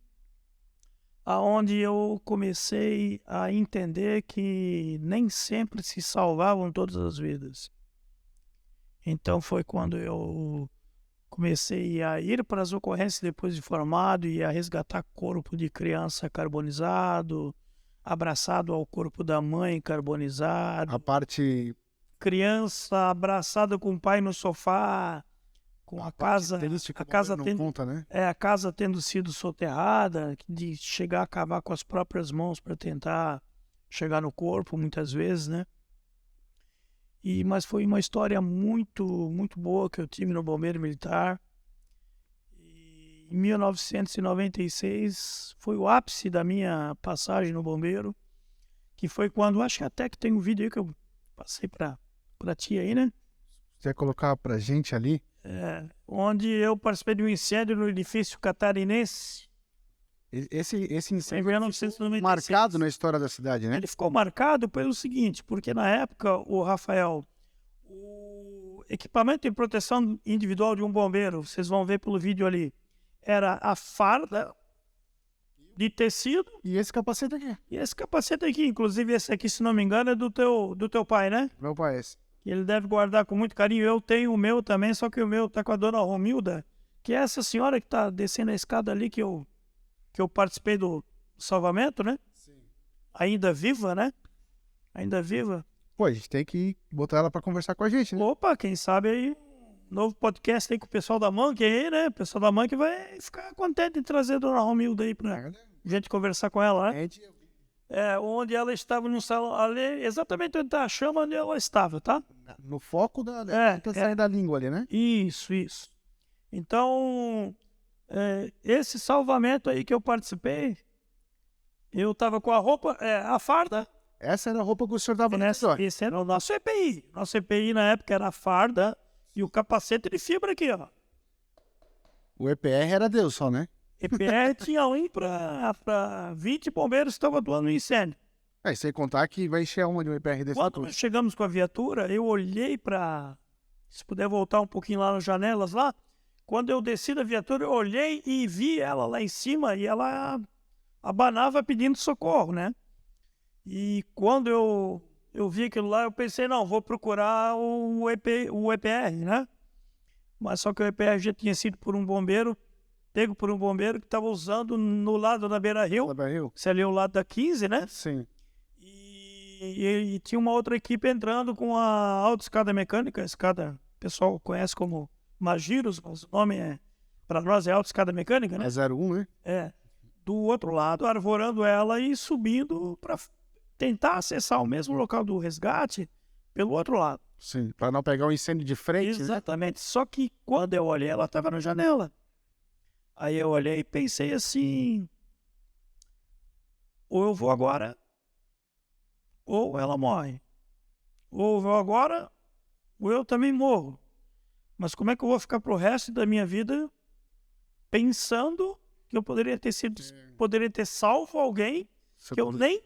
aonde eu comecei a entender que nem sempre se salvavam todas as vidas. Então foi quando eu comecei a ir para as ocorrências depois de formado e a resgatar corpo de criança carbonizado, abraçado ao corpo da mãe carbonizado, A parte. criança abraçada com o pai no sofá, com a casa, Triste, a casa não tendo, conta, né? a casa tendo sido soterrada, de chegar a cavar com as próprias mãos para tentar chegar no corpo, muitas vezes, né? Mas foi uma história muito, muito boa que eu tive no Bombeiro Militar. Em 1996 foi o ápice da minha passagem no Bombeiro, que foi quando, acho que até que tem um vídeo aí que eu passei para ti aí, né? Você quer colocar pra gente ali? Onde eu participei de um incêndio no edifício catarinense. Esse Em incêndio 1996. marcado na história da cidade, né? Ele ficou marcado pelo seguinte, porque na época, o Rafael, o equipamento de proteção individual de um bombeiro, vocês vão ver pelo vídeo ali, era a farda de tecido E esse capacete aqui? e esse capacete aqui, inclusive esse aqui, se não me engano, é do teu pai, né? Meu pai é esse. Ele deve guardar com muito carinho. Eu tenho o meu também, só que o meu tá com a dona Romilda, que é essa senhora que tá descendo a escada ali que eu participei do salvamento, né? Sim. Ainda viva, né? Ainda viva. Pô, a gente tem que botar ela pra conversar com a gente, né? Opa, quem sabe aí, novo podcast aí com o pessoal da Manque aí, né? O pessoal da Manque vai ficar contente em trazer a dona Romilda aí pra gente conversar com ela, né? Onde ela estava no salão, ali, exatamente onde tá a chama, onde ela estava, tá? No foco da língua ali, né? Isso. Então, esse salvamento aí que eu participei, eu tava com a roupa, a farda. Essa era a roupa que o senhor dava nessa hora. Esse era o nosso EPI. Nosso EPI na época era a farda e o capacete de fibra aqui, ó. O EPR era Deus só, né? EPR tinha um para 20 bombeiros que estavam atuando no incêndio. Sem contar que vai encher uma de um EPR desse Quando tudo. nós chegamos com a viatura, eu olhei para... Se puder voltar um pouquinho lá nas janelas lá. Quando eu desci da viatura, eu olhei e vi ela lá em cima e ela abanava pedindo socorro, né? E quando eu vi aquilo lá, eu pensei, não, vou procurar o EPR, né? Mas só que o EPR já tinha sido pego por um bombeiro que estava usando no lado da Beira-Rio. Você ali é o lado da 15, né? Sim. E tinha uma outra equipe entrando com a autoescada mecânica. A escada, o pessoal conhece como Magiros, mas o nome para nós é autoescada mecânica, né? É 01, né? Do outro lado, arvorando ela e subindo para tentar acessar o mesmo local do resgate pelo outro lado. Sim, para não pegar um incêndio de frente, Exatamente. Né? Só que quando eu olhei, ela estava na janela. Aí eu olhei e pensei assim, ou eu vou agora, ou ela morre. Ou eu vou agora, ou eu também morro. Mas como é que eu vou ficar pro resto da minha vida pensando que eu poderia ter salvo alguém que eu nem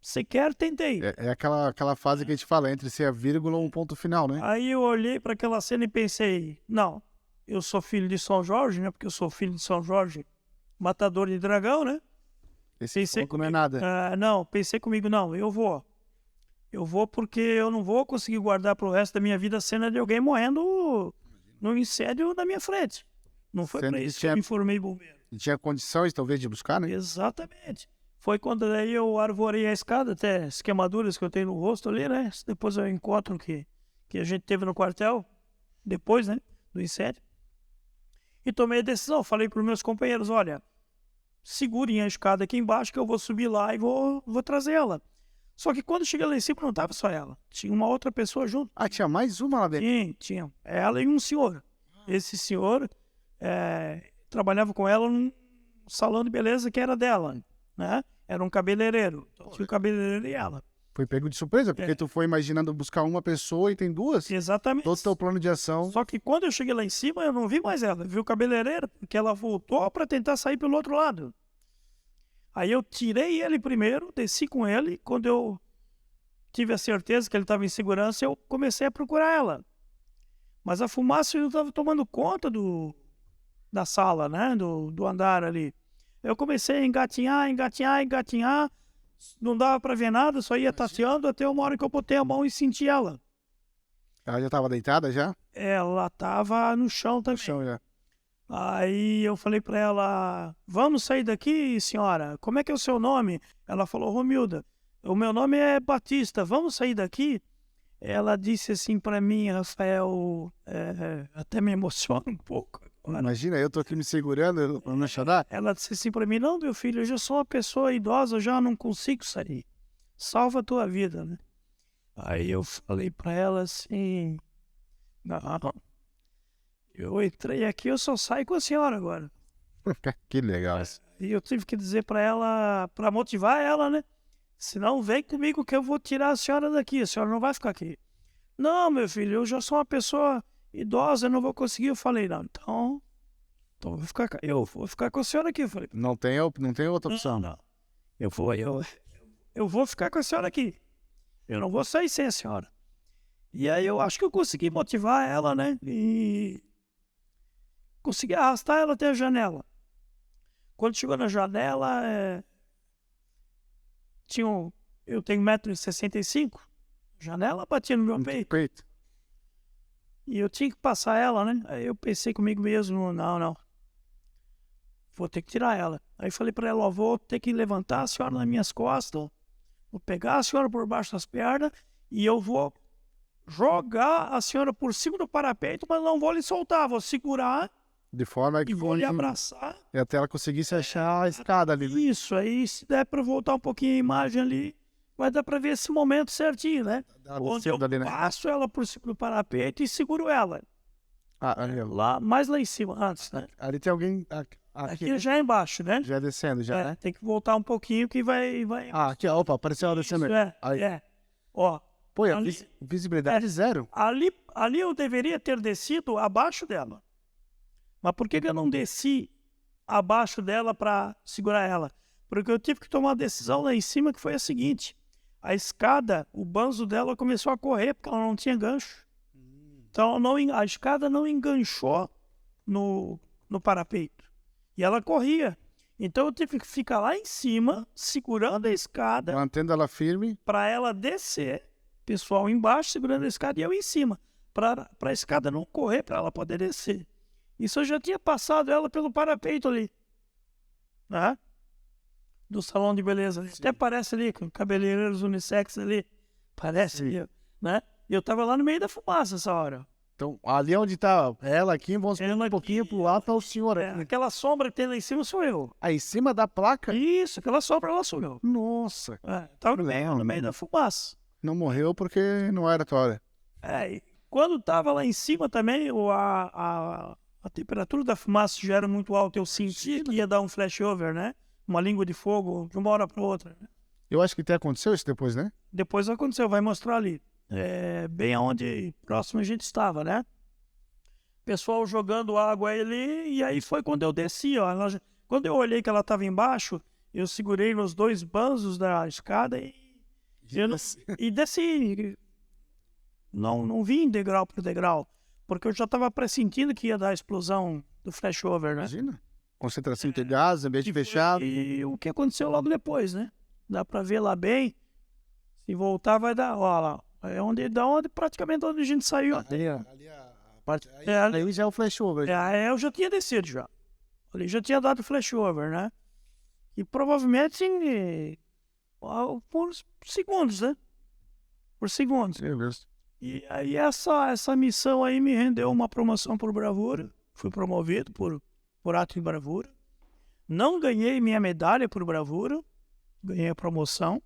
sequer tentei. É aquela fase que a gente fala, entre ser a vírgula ou um ponto final, né? Aí eu olhei para aquela cena e pensei, não, eu sou filho de São Jorge, né? Porque eu sou filho de São Jorge, matador de dragão, né? Pensei não é nada. não, pensei comigo, não, eu vou. Eu vou porque eu não vou conseguir guardar pro resto da minha vida a cena de alguém morrendo no incêndio na minha frente. Não foi Sendo para que isso que eu me formei bombeiro. E tinha condições, talvez, de buscar, né? Exatamente. Foi quando daí eu arvorei a escada, até as queimaduras que eu tenho no rosto ali, né? Depois eu encontro que a gente teve no quartel, depois, né, do incêndio. E tomei a decisão, falei para os meus companheiros, olha, segurem a escada aqui embaixo que eu vou subir lá e vou trazer ela. Só que quando cheguei lá em cima não estava só ela, tinha uma outra pessoa junto. Ah, tinha mais uma lá dentro? Tinha. Ela e um senhor. Esse senhor trabalhava com ela num salão de beleza que era dela, né? Era um cabeleireiro. Então, tinha o cabeleireiro e ela. Foi pego de surpresa, porque tu foi imaginando buscar uma pessoa e tem duas? Exatamente. Todo o teu plano de ação. Só que quando eu cheguei lá em cima, eu não vi mais ela. Eu vi o cabeleireiro, porque ela voltou para tentar sair pelo outro lado. Aí eu tirei ele primeiro, desci com ele. Quando eu tive a certeza que ele estava em segurança, eu comecei a procurar ela. Mas a fumaça não estava tomando conta da sala, né? Do andar ali. Eu comecei a engatinhar. Não dava para ver nada, só ia tateando até uma hora que eu botei a mão e senti ela. Ela já estava deitada já? Ela estava no chão também. No chão já. Aí eu falei para ela, vamos sair daqui, senhora? Como é que é o seu nome? Ela falou, Romilda, o meu nome é Batista, vamos sair daqui? Ela disse assim para mim, Rafael, até me emociona um pouco. Imagina, eu tô aqui me segurando para não chorar. Ela disse assim para mim, não, meu filho, eu já sou uma pessoa idosa, eu já não consigo sair. Salva a tua vida, né? Aí eu falei para ela assim, não, eu entrei aqui, eu só saio com a senhora agora. Que legal. E eu tive que dizer para ela, para motivar ela, né? Senão vem comigo que eu vou tirar a senhora daqui, a senhora não vai ficar aqui. Não, meu filho, eu já sou uma pessoa idosa, eu não vou conseguir. Eu falei, não, então eu vou ficar com a senhora aqui. Eu falei, Não tem outra opção. não. Eu vou ficar com a senhora aqui. Eu não vou sair sem a senhora. E aí eu acho que eu consegui motivar ela, né? E consegui arrastar ela até a janela. Quando chegou na janela, eu tenho 1,65 m, janela batia no meu peito. E eu tinha que passar ela, né? Aí eu pensei comigo mesmo, não, vou ter que tirar ela. Aí falei para ela, vou ter que levantar a senhora nas minhas costas, vou pegar a senhora por baixo das pernas e eu vou jogar a senhora por cima do parapeito, mas não vou lhe soltar, vou segurar de forma que e vou lhe abraçar. E até ela conseguisse achar a escada ali. Isso, aí se der para voltar um pouquinho a imagem ali, vai dar para ver esse momento certinho, né? Onde eu passo ela por cima do parapeito e seguro ela. Mais lá em cima, antes, né? Ali tem alguém... Aqui já é embaixo, né? Já descendo, já, né? Tem que voltar um pouquinho que vai... Aqui, opa, apareceu ela descendo. Ó. Pô, a visibilidade zero. Ali eu deveria ter descido abaixo dela. Mas por que eu não desci abaixo dela para segurar ela? Porque eu tive que tomar uma decisão lá em cima que foi a seguinte. A escada, o banzo dela começou a correr porque ela não tinha gancho. Então a escada não enganchou no parapeito. E ela corria. Então eu tive que ficar lá em cima, segurando a escada. Mantendo ela firme. Para ela descer. Pessoal embaixo segurando a escada e eu em cima. Para a escada não correr, para ela poder descer. Isso eu já tinha passado ela pelo parapeito ali. Né? Do salão de beleza. Sim. Até parece ali, com cabeleireiros unissex ali. Parece ali, né? E eu tava lá no meio da fumaça essa hora. Então, ali onde tá ela aqui, vamos um pouquinho pro lado, tá o senhor aqui. Aquela sombra que tem lá em cima sou eu. Aí, em cima da placa? Isso, aquela sombra lá sou eu. Nossa. Tava no meio da fumaça. Não morreu porque não era tua hora. E quando tava lá em cima também, a temperatura da fumaça já era muito alta. Eu senti que ia dar um flashover, né? Uma língua de fogo de uma hora para outra. Né? Eu acho que até aconteceu isso depois, né? Depois aconteceu, vai mostrar ali. Bem aonde próximo a gente estava, né? Pessoal jogando água ali, e aí foi quando eu desci, ó. Quando eu olhei que ela estava embaixo, eu segurei nos 2 banzos da escada e desci. Não vim degrau por degrau, porque eu já estava pressentindo que ia dar a explosão do flashover, né? Imagina. concentração de gases, ambiente fechado. E o que aconteceu logo depois, né? Dá para ver lá bem. Se voltar, vai dar. Ó lá. É praticamente onde a gente saiu. Ali a parte. ali Aí já é o flashover. eu já tinha descido já. Ali já tinha dado flashover, né? E provavelmente por segundos, né? Por segundos. Meu Deus. E aí essa missão aí me rendeu uma promoção por bravura. Fui promovido por ato de bravura. Não ganhei minha medalha por bravura. Ganhei a promoção,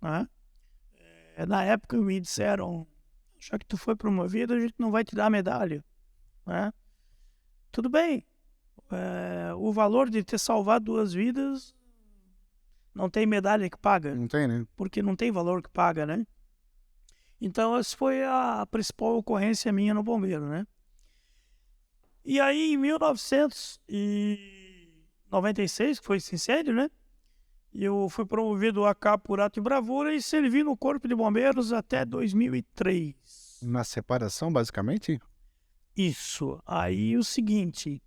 né? Na época me disseram, já que tu foi promovido, a gente não vai te dar a medalha, né? Tudo bem. O valor de ter salvado 2 vidas não tem medalha que paga. Não tem, né? Porque não tem valor que paga, né? Então essa foi a principal ocorrência minha no bombeiro, né? E aí em 1996, que foi esse incêndio, né? Eu fui promovido a cabo por ato de bravura e servi no Corpo de Bombeiros até 2003. Na separação, basicamente? Isso. Aí o seguinte,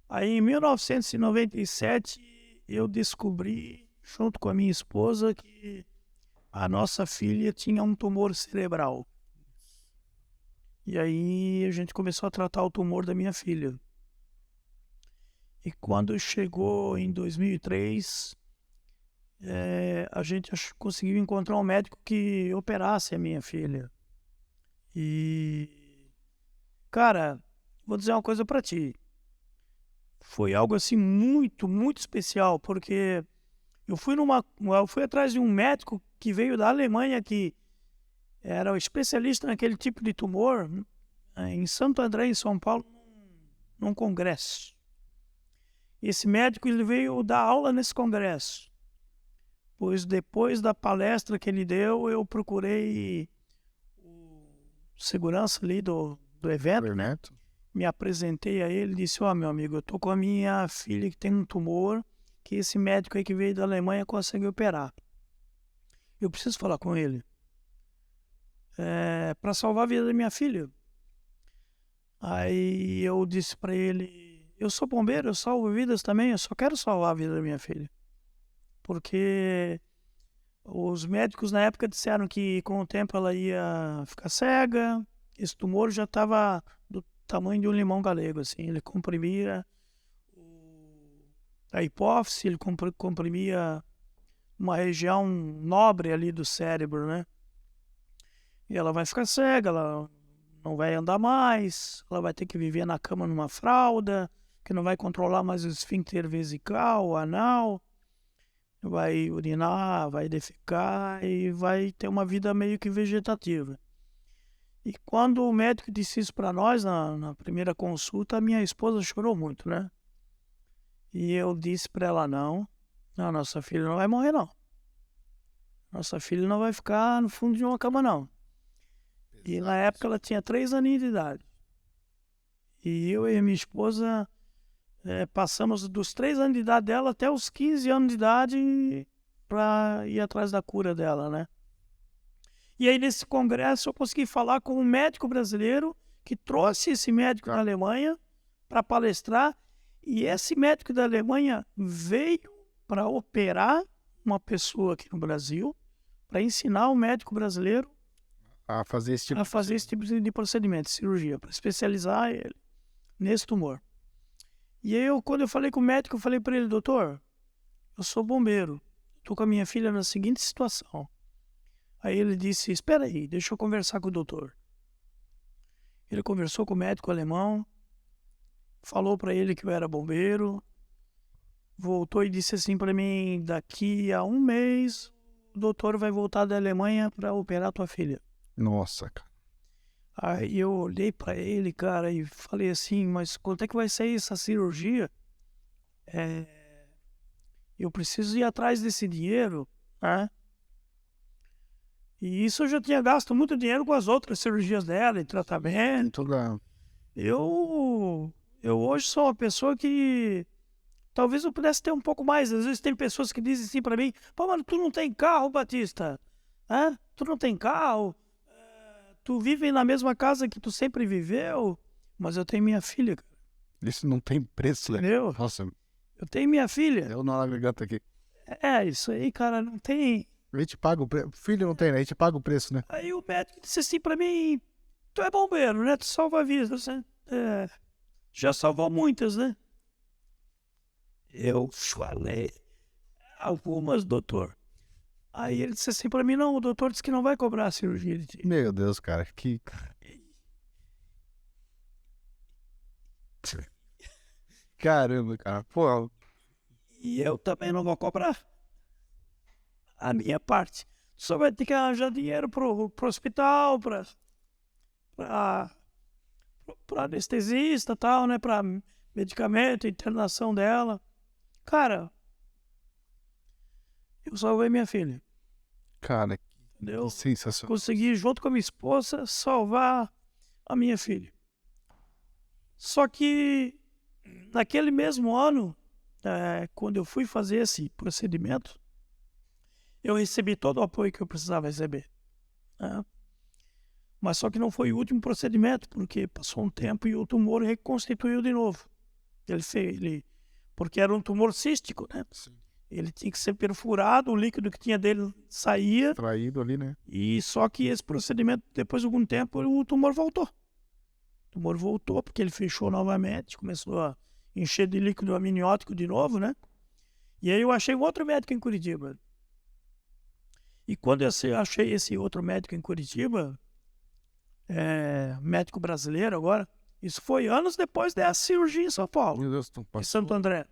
aí em 1997 eu descobri, junto com a minha esposa, que a nossa filha tinha um tumor cerebral. E aí a gente começou a tratar o tumor da minha filha. E quando chegou em 2003... a gente conseguiu encontrar um médico que operasse a minha filha. E, cara, vou dizer uma coisa pra ti. Foi algo assim muito, muito especial, porque eu fui atrás de um médico que veio da Alemanha, que era especialista naquele tipo de tumor, em Santo André, em São Paulo, num congresso. Esse médico, ele veio dar aula nesse congresso. Pois depois da palestra que ele deu, eu procurei o segurança ali do evento, né? Me apresentei a ele e disse, meu amigo, eu tô com a minha filha que tem um tumor, que esse médico aí que veio da Alemanha consegue operar. Eu preciso falar com ele. Para salvar a vida da minha filha. Aí eu disse para ele, eu sou bombeiro, eu salvo vidas também, eu só quero salvar a vida da minha filha. Porque os médicos na época disseram que com o tempo ela ia ficar cega. Esse tumor já estava do tamanho de um limão galego, assim. Ele comprimia a hipófise, ele comprimia uma região nobre ali do cérebro, né? E ela vai ficar cega, ela não vai andar mais, ela vai ter que viver na cama numa fralda, que não vai controlar mais o esfíncter vesical, o anal. Vai urinar, vai defecar e vai ter uma vida meio que vegetativa. E quando o médico disse isso para nós, na primeira consulta, a minha esposa chorou muito, né? E eu disse para ela, não, nossa filha não vai morrer, não. Nossa filha não vai ficar no fundo de uma cama, não. E na época ela tinha 3 aninhos de idade. E eu e a minha esposa... passamos dos 3 anos de idade dela até os 15 anos de idade para ir atrás da cura dela, né? E aí nesse congresso eu consegui falar com um médico brasileiro que trouxe esse médico da Alemanha para palestrar, e esse médico da Alemanha veio para operar uma pessoa aqui no Brasil, para ensinar o médico brasileiro a fazer esse tipo de procedimento, cirurgia, para especializar ele nesse tumor. E aí, quando eu falei com o médico, eu falei para ele, doutor, eu sou bombeiro, estou com a minha filha na seguinte situação. Aí ele disse, espera aí, deixa eu conversar com o doutor. Ele conversou com o médico alemão, falou para ele que eu era bombeiro, voltou e disse assim para mim, daqui a 1 mês, o doutor vai voltar da Alemanha para operar tua filha. Nossa, cara. Aí eu olhei para ele, cara, e falei assim, mas quanto é que vai sair essa cirurgia? Eu preciso ir atrás desse dinheiro, né? E isso eu já tinha gasto muito dinheiro com as outras cirurgias dela, em tratamento. Eu hoje sou uma pessoa que talvez eu pudesse ter um pouco mais. Às vezes tem pessoas que dizem assim para mim, pô, mano, tu não tem carro, Batista? Tu não tem carro? Tu vive na mesma casa que tu sempre viveu? Mas eu tenho minha filha, cara. Isso não tem preço, né? entendeu? Nossa, Eu tenho minha filha. eu não garganta aqui. Isso aí, cara, não tem. A gente paga o preço. Filho não tem, né? A gente paga o preço, né? Aí o médico disse assim pra mim: tu é bombeiro, né? Tu salva vidas, né? Já salvou muitas, né? Eu falei: algumas, doutor. Aí ele disse assim pra mim: não, o doutor disse que não vai cobrar a cirurgia de ti. Meu Deus, cara. Que. Caramba, cara. Pô, E eu também não vou cobrar a minha parte. Só vai ter que arranjar dinheiro pro hospital, pra anestesista e tal, né? Pra medicamento, internação dela. Cara, eu salvei minha filha, cara, entendeu? que sensacional. Consegui, junto com a minha esposa, salvar a minha filha. Só que naquele mesmo ano, quando eu fui fazer esse procedimento, eu recebi todo o apoio que eu precisava receber, né? Mas só que não foi o último procedimento, porque passou um tempo e o tumor reconstituiu de novo. Porque era um tumor cístico, né? Sim. Ele tinha que ser perfurado, o líquido que tinha dele saía, Traído ali, né? e só que esse procedimento, depois de algum tempo, o tumor voltou. O tumor voltou porque ele fechou novamente, começou a encher de líquido amniótico de novo, né? E aí eu achei um outro médico em Curitiba. E quando eu achei esse outro médico em Curitiba, médico brasileiro agora, isso foi anos depois dessa cirurgia em São Paulo, Meu Deus, em Santo André.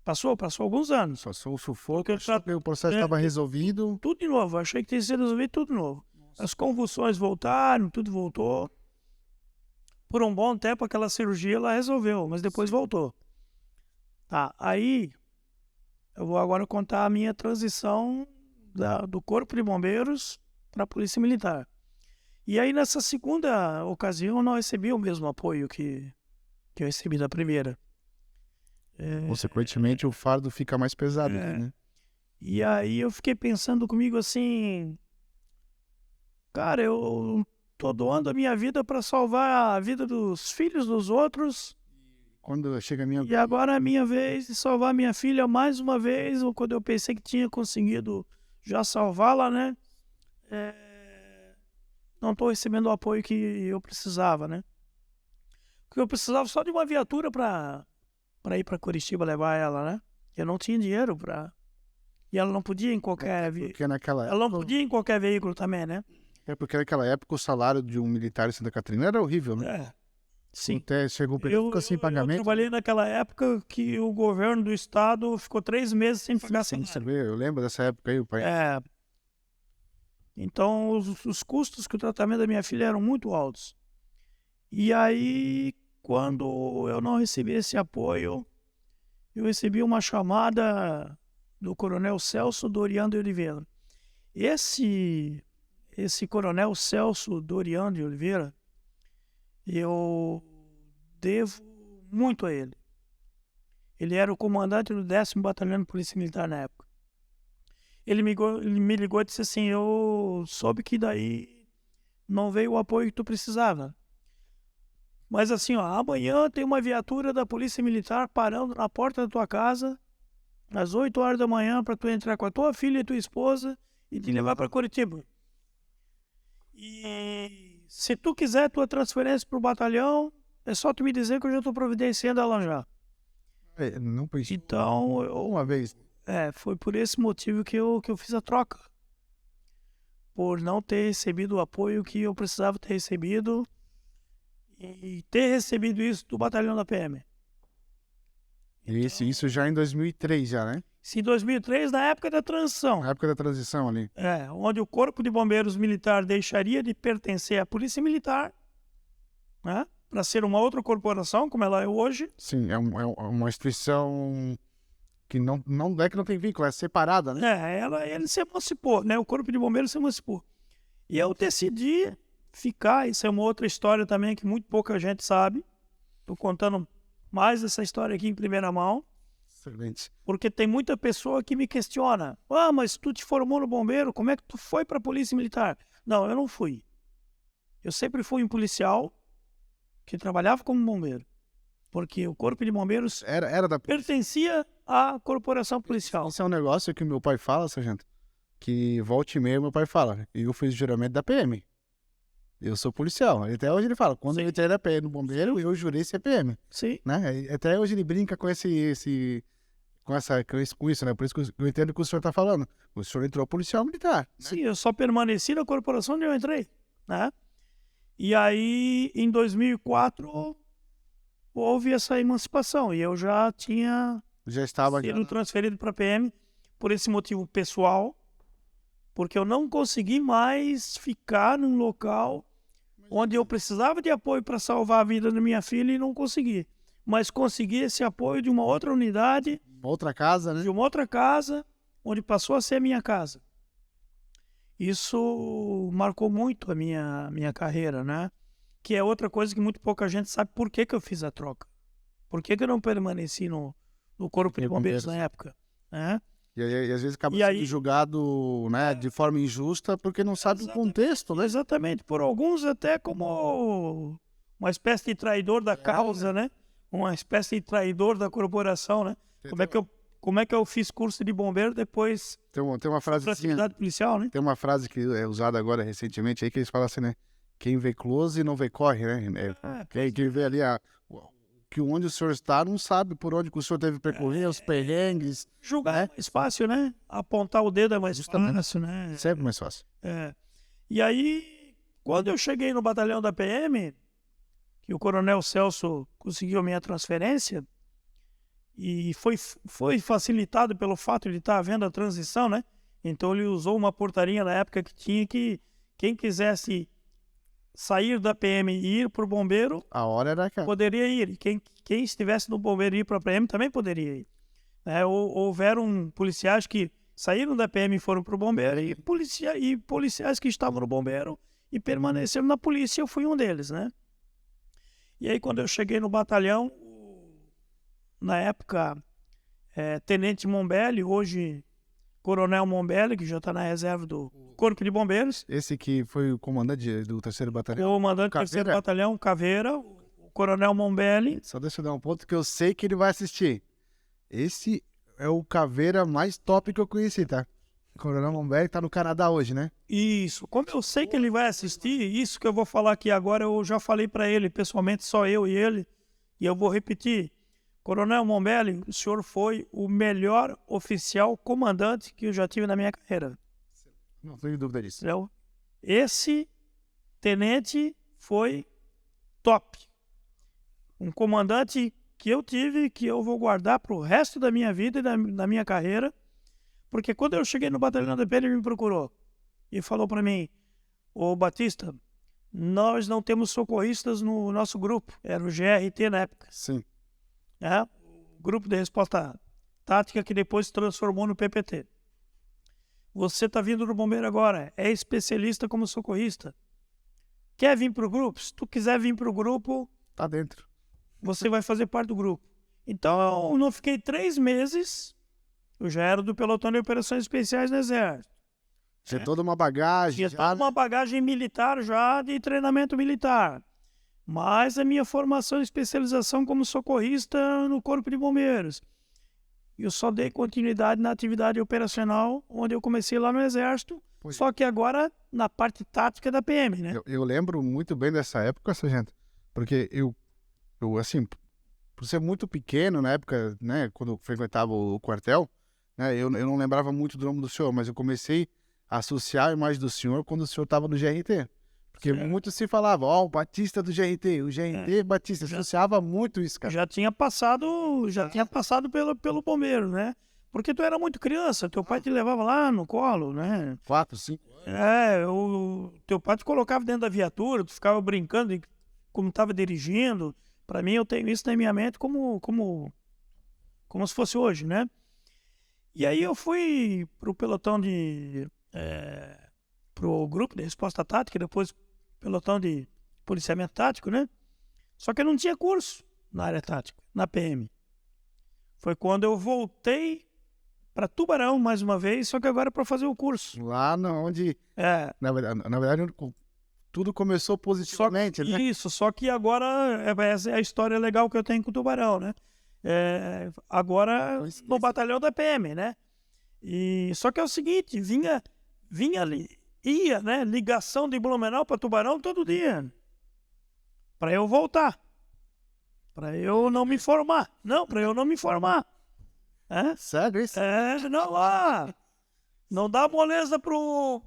Passou alguns anos. passou o sufoco, Porque achou que o processo estava resolvido. Tudo de novo, achei que tinha sido resolvido tudo de novo. As convulsões voltaram, tudo voltou. Por um bom tempo aquela cirurgia ela resolveu, mas depois voltou. Tá, aí eu vou agora contar a minha transição do Corpo de Bombeiros para a Polícia Militar. E aí nessa segunda ocasião eu não recebi o mesmo apoio que eu recebi da primeira. Consequentemente, o fardo fica mais pesado, né? E aí eu fiquei pensando comigo assim, cara, eu tô doando a minha vida para salvar a vida dos filhos dos outros. Quando chega a minha... E agora é a minha vez de salvar minha filha mais uma vez, ou quando eu pensei que tinha conseguido já salvá-la, né? Não estou recebendo o apoio que eu precisava, né? Porque eu precisava só de uma viatura para ir para Curitiba levar ela, né? Eu não tinha dinheiro para... E ela não podia em qualquer... Porque naquela Ela não época... podia em qualquer veículo também, né? porque naquela época o salário de um militar em Santa Catarina era horrível, né? Sim. Até chegou o período, ficou sem Eu pagamento. trabalhei naquela época que o governo do estado ficou 3 meses sem pagar salário. Eu lembro dessa época aí, o pai. Então, os custos que o tratamento da minha filha eram muito altos. E aí, quando eu não recebi esse apoio, eu recebi uma chamada do coronel Celso Doriano de Oliveira. Esse coronel Celso Doriano de Oliveira, eu devo muito a ele. Ele era o comandante do 10º Batalhão de Polícia Militar na época. Ele me ligou e disse assim, eu soube que daí não veio o apoio que tu precisava. Mas assim, ó, amanhã tem uma viatura da Polícia Militar parando na porta da tua casa às 8 horas da manhã para tu entrar com a tua filha e tua esposa e te levar para Curitiba. E se tu quiser tua transferência para o batalhão, é só tu me dizer que eu já estou providenciando ela já. Não pensei. Então, Uma vez. foi por esse motivo que eu fiz a troca. Por não ter recebido o apoio que eu precisava ter recebido e ter recebido isso do batalhão da PM. Isso já em 2003, já, né? Isso em 2003, na época da transição. Na época da transição ali. Onde o Corpo de Bombeiros Militar deixaria de pertencer à Polícia Militar, né, para ser uma outra corporação, como ela é hoje. Sim, é uma instituição que não é que não tem vínculo, é separada, né? Ele se emancipou, né? O Corpo de Bombeiros se emancipou. E eu decidi ficar, isso é uma outra história também que muito pouca gente sabe. Estou contando mais essa história aqui em primeira mão. Excelente. Porque tem muita pessoa que me questiona. Mas tu te formou no bombeiro, como é que tu foi para a Polícia Militar? Não, eu não fui. Eu sempre fui um policial que trabalhava como bombeiro. porque o Corpo de Bombeiros Era da... pertencia à corporação policial. Isso é um negócio que meu pai fala, sargento, que volta e meia meu pai fala, eu fiz o juramento da PM. Eu sou policial. Até hoje ele fala, quando eu entrei na PM no bombeiro, eu jurei ser PM. Sim. Né? Até hoje ele brinca com com isso, né? Por isso que eu entendo o que o senhor está falando. O senhor entrou policial militar. Né? Sim, eu só permaneci na corporação onde eu entrei, né? E aí, em 2004, houve essa emancipação. E eu já tinha sido transferido para a PM por esse motivo pessoal, porque eu não consegui mais ficar num local onde eu precisava de apoio para salvar a vida da minha filha e não consegui. Mas consegui esse apoio de uma outra unidade. Outra casa, né? De uma outra casa, onde passou a ser a minha casa. Isso marcou muito a minha carreira, né? Que é outra coisa que muito pouca gente sabe por que eu fiz a troca. Por que eu não permaneci no Corpo de Bombeiros na época, né? E às vezes acaba sendo julgado, né, de forma injusta porque não sabe o contexto, né? Exatamente, por alguns até como uma espécie de traidor da causa, né? Uma espécie de traidor da corporação, né? Como é que eu fiz curso de bombeiro depois tem uma frase da atividade policial, né? Tem uma frase que é usada agora recentemente aí que eles falam assim, né? Quem vê close não vê corre, né? Quem vê ali que onde o senhor está não sabe por onde que o senhor teve que percorrer, os perrengues. Julgar é mais fácil, né? Apontar o dedo é mais fácil, né? Sempre mais fácil. E aí, quando eu cheguei no batalhão da PM, que o Coronel Celso conseguiu a minha transferência, e foi facilitado pelo fato de estar havendo a transição, né? Então ele usou uma portaria na época que tinha que quem quisesse sair da PM e ir para o bombeiro, a hora era aquela. Poderia ir. E quem estivesse no bombeiro e ir para a PM também poderia ir. Houveram policiais que saíram da PM e foram para o bombeiro, e policiais que estavam no bombeiro e permaneceram na polícia. Eu fui um deles, né? E aí, quando eu cheguei no batalhão, na época, Tenente Mombelli, hoje Coronel Mombelli, que já está na reserva do Corpo de Bombeiros. Esse que foi o comandante do 3º Batalhão? O comandante do 3º Batalhão, Caveira, o Coronel Mombelli. Só deixa eu dar um ponto que eu sei que ele vai assistir. Esse é o Caveira mais top que eu conheci, tá? O Coronel Mombelli tá no Canadá hoje, né? Isso. Como eu sei que ele vai assistir, isso que eu vou falar aqui agora, eu já falei para ele, pessoalmente, só eu e ele, e eu vou repetir. Coronel Mombelli, o senhor foi o melhor oficial comandante que eu já tive na minha carreira. Não tenho dúvida disso. Esse tenente foi top. Um comandante que eu tive, que eu vou guardar para o resto da minha vida e da minha carreira, porque quando eu cheguei no batalhão da PM, ele me procurou e falou para mim: ô Batista, nós não temos socorristas no nosso grupo. Era o GRT na época. Sim. O grupo de resposta tática que depois se transformou no PPT. Você está vindo do bombeiro agora, é especialista como socorrista. Quer vir para o grupo? Se tu quiser vir para o grupo, tá dentro. Você vai fazer parte do grupo. Então eu não fiquei 3 meses, eu já era do pelotão de operações especiais no Exército. Tinha toda uma bagagem. Tinha toda uma bagagem militar já, de treinamento militar. Mas a minha formação e especialização como socorrista no Corpo de Bombeiros. Eu só dei continuidade na atividade operacional, onde eu comecei lá no Exército, só que agora na parte tática da PM, né? Eu lembro muito bem dessa época, sargento, porque eu assim, por ser muito pequeno na época, né, quando eu frequentava o quartel, né, eu não lembrava muito do nome do senhor, mas eu comecei a associar a imagem do senhor quando o senhor estava no GRT. Porque muito se falava, o Batista do GRT, o GRT Batista, associava muito isso, cara. Já tinha passado pelo bombeiro, né? Porque tu era muito criança, teu pai te levava lá no colo, né? 4, 5 anos. Teu pai te colocava dentro da viatura, tu ficava brincando como estava dirigindo. Para mim, eu tenho isso na minha mente como se fosse hoje, né? E aí eu fui pro pelotão pro grupo de resposta tática, depois pelotão de policiamento tático, né? Só que eu não tinha curso na área tática, na PM. Foi quando eu voltei para Tubarão mais uma vez, só que agora para fazer o curso. Lá onde... Na verdade, Tudo começou positivamente, né? Isso, só que agora essa é a história legal que eu tenho com o Tubarão, né? Agora no batalhão da PM, né? E só que é o seguinte, ia, né? Ligação de Blumenau para Tubarão todo dia, para eu voltar, para eu não me formar, para eu não me formar. Sério isso? Não dá moleza pro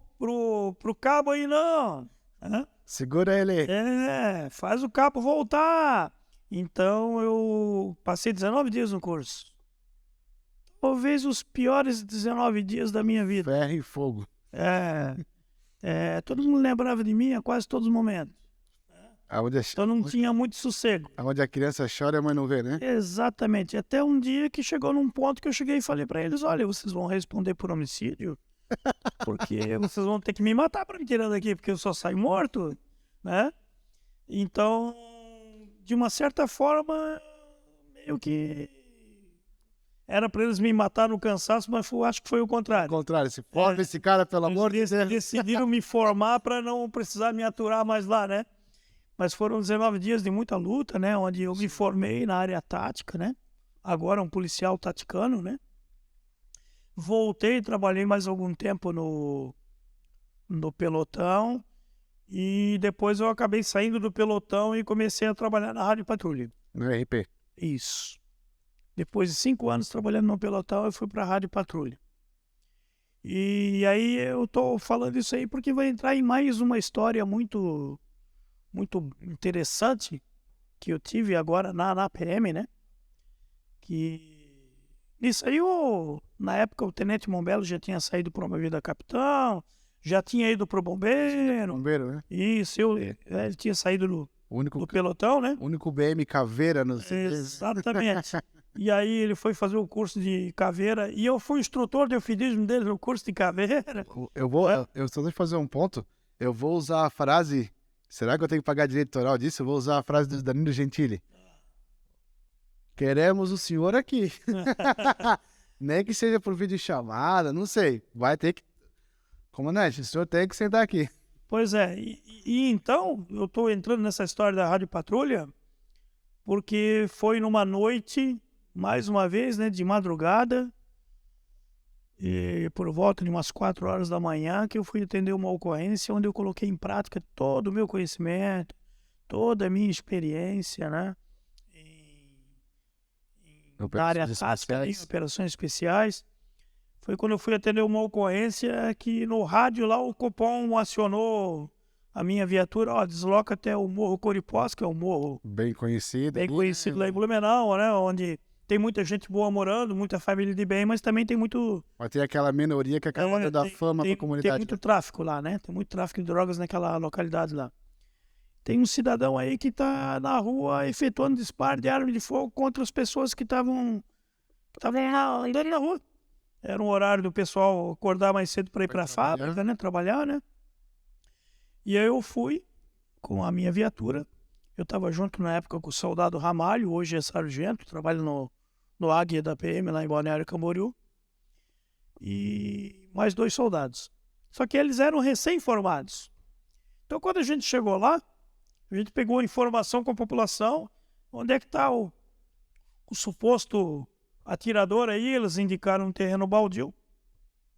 cabo aí, não. Segura ele. Faz o cabo voltar. Então eu passei 19 dias no curso. Talvez os piores 19 dias da minha vida. Ferro e fogo. Todo mundo lembrava de mim a quase todos os momentos. Então não tinha muito sossego. Onde a criança chora, a mãe não vê, né? Exatamente. Até um dia que chegou num ponto que eu cheguei e falei pra eles, olha, vocês vão responder por homicídio, porque vocês vão ter que me matar pra me tirar daqui, porque eu só saio morto, né? Então, de uma certa forma, meio que era pra eles me matar no cansaço, mas acho que foi o contrário. Ao contrário, se forma esse cara, pelo amor de Deus. Decidiram me formar pra não precisar me aturar mais lá, né? Mas foram 19 dias de muita luta, né? Onde eu me formei na área tática, né? Agora um policial taticano, né? Voltei, trabalhei mais algum tempo no pelotão. E depois eu acabei saindo do pelotão e comecei a trabalhar na Rádio Patrulha. No RP. Isso. Depois de 5 anos trabalhando no pelotão, eu fui para a Rádio Patrulha. E aí eu tô falando isso aí porque vai entrar em mais uma história muito interessante que eu tive agora na PM, né? Que nisso aí, na época, o Tenente Mombello já tinha saído promovido a capitão, já tinha ido pro bombeiro. Bombeiro, né? Isso, ele tinha saído do pelotão, né? O único BM caveira nos... Exatamente. E aí ele foi fazer o curso de caveira e eu fui instrutor de eufidismo dele no curso de caveira. Eu só deixa eu fazer um ponto. Eu vou usar a frase... Será que eu tenho que pagar direito autoral disso? Eu vou usar a frase do Danilo Gentili. Queremos o senhor aqui. Nem que seja por videochamada, não sei. Vai ter que... Comandante, o senhor tem que sentar aqui. Pois é. E então, eu estou entrando nessa história da Rádio Patrulha porque foi numa noite, mais uma vez, né, de madrugada, e por volta de umas 4 horas da manhã, que eu fui atender uma ocorrência onde eu coloquei em prática todo o meu conhecimento, toda a minha experiência, né? Na área tática, em operações especiais. Foi quando eu fui atender uma ocorrência que no rádio lá o Copom acionou a minha viatura, desloca até o Morro Coripós, que é um morro bem conhecido lá em Blumenau, né? Onde tem muita gente boa morando, muita família de bem, mas também tem muito... Mas tem aquela minoria que acaba de dar fama para a comunidade. Tem muito tráfico lá, né? Tem muito tráfico de drogas naquela localidade lá. Tem um cidadão aí que está na rua efetuando disparo de arma de fogo contra as pessoas que estavam andando na rua. Era um horário do pessoal acordar mais cedo para ir para a fábrica, né? Trabalhar, né? E aí eu fui com a minha viatura. Eu estava junto na época com o soldado Ramalho, hoje é sargento, trabalha no Águia da PM lá em Balneário Camboriú. E mais 2 soldados. Só que eles eram recém-formados. Então quando a gente chegou lá, a gente pegou a informação com a população, onde é que está o suposto atirador aí. Eles indicaram um terreno baldio,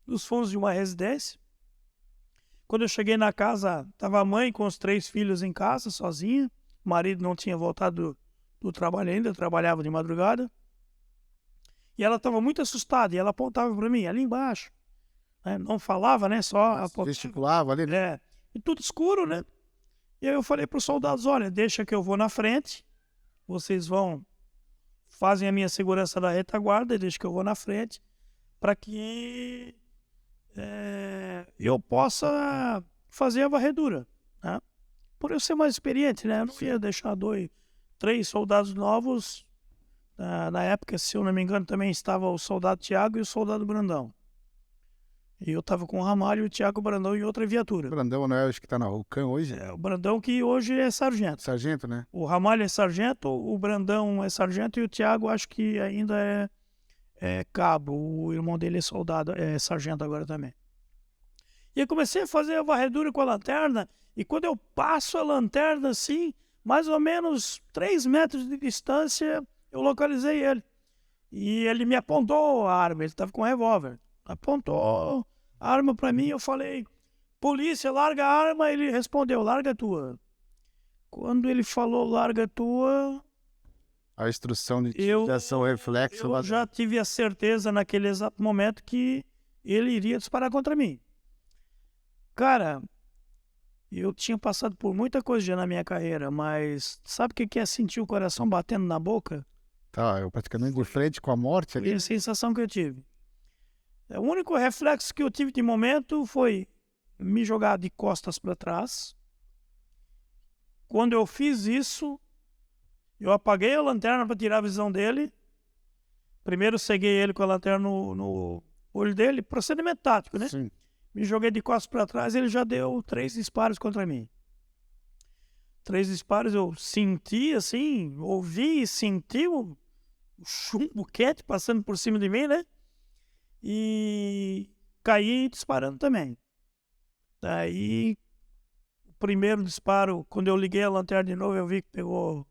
nos fundos de uma residência. Quando eu cheguei na casa, estava a mãe com os 3 filhos em casa, sozinha. O marido não tinha voltado do trabalho ainda, trabalhava de madrugada. E ela estava muito assustada, e ela apontava para mim, ali embaixo. Né? Não falava, né? Só apontava. Gesticulava ali, né? E tudo escuro, né? E aí eu falei para os soldados, olha, deixa que eu vou na frente, vocês fazem a minha segurança da retaguarda, deixa que eu vou na frente, para que eu possa fazer a varredura, né? Por eu ser mais experiente, né? Eu não ia deixar 3 soldados novos. Na época, se eu não me engano, também estava o soldado Tiago e o soldado Brandão. E eu estava com o Ramalho, o Tiago Brandão em outra viatura. O Brandão não é o que está na Vulcã hoje? O Brandão que hoje é sargento. Sargento, né? O Ramalho é sargento, o Brandão é sargento e o Tiago acho que ainda é cabo. O irmão dele é soldado, é sargento agora também. E eu comecei a fazer a varredura com a lanterna, e quando eu passo a lanterna assim, mais ou menos 3 metros de distância, eu localizei ele. E ele me apontou a arma, ele estava com um revólver. Apontou a arma para mim, eu falei, polícia, larga a arma. Ele respondeu, larga a tua. Quando ele falou, larga a tua, A instrução de eu utilização reflexo. já tive a certeza naquele exato momento que ele iria disparar contra mim. Cara, eu tinha passado por muita coisa já na minha carreira, mas sabe o que é sentir o coração batendo na boca? Tá, eu praticamente de frente com a morte ali. Foi a sensação que eu tive. O único reflexo que eu tive de momento foi me jogar de costas para trás. Quando eu fiz isso, eu apaguei a lanterna para tirar a visão dele. Primeiro ceguei ele com a lanterna no olho dele, procedimento tático, né? Sim. Me joguei de costas para trás e ele já deu 3 disparos contra mim. 3 disparos eu senti assim, ouvi e senti o chumbo quente passando por cima de mim, né? E caí disparando também. Daí, o primeiro disparo, quando eu liguei a lanterna de novo, eu vi que pegou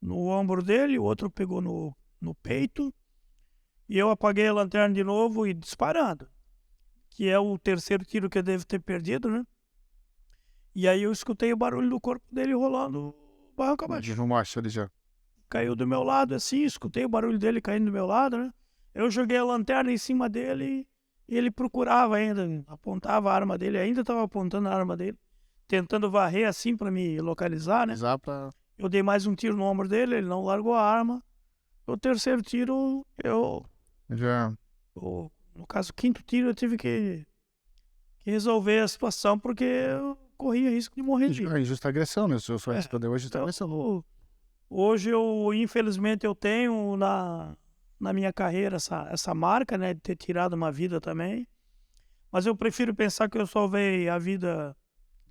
no ombro dele, o outro pegou no peito. E eu apaguei a lanterna de novo e disparando. Que é o terceiro tiro que eu devo ter perdido, né? E aí eu escutei o barulho do corpo dele rolando barranco abaixo. De rumacho ele já. Caiu do meu lado assim, escutei o barulho dele caindo do meu lado, né? Eu joguei a lanterna em cima dele e ele procurava ainda, apontava a arma dele, ainda estava apontando a arma dele, tentando varrer assim para me localizar, né? Exato. Pra... Eu dei mais um tiro no ombro dele, ele não largou a arma. O terceiro tiro, Já. no caso, o quinto tiro, eu tive que resolver a situação porque eu corria risco de morrer de Injusta agressão, né? O senhor respondeu hoje justa agressão. Hoje infelizmente, eu tenho na minha carreira essa marca, né, de ter tirado uma vida também. Mas eu prefiro pensar que eu salvei a vida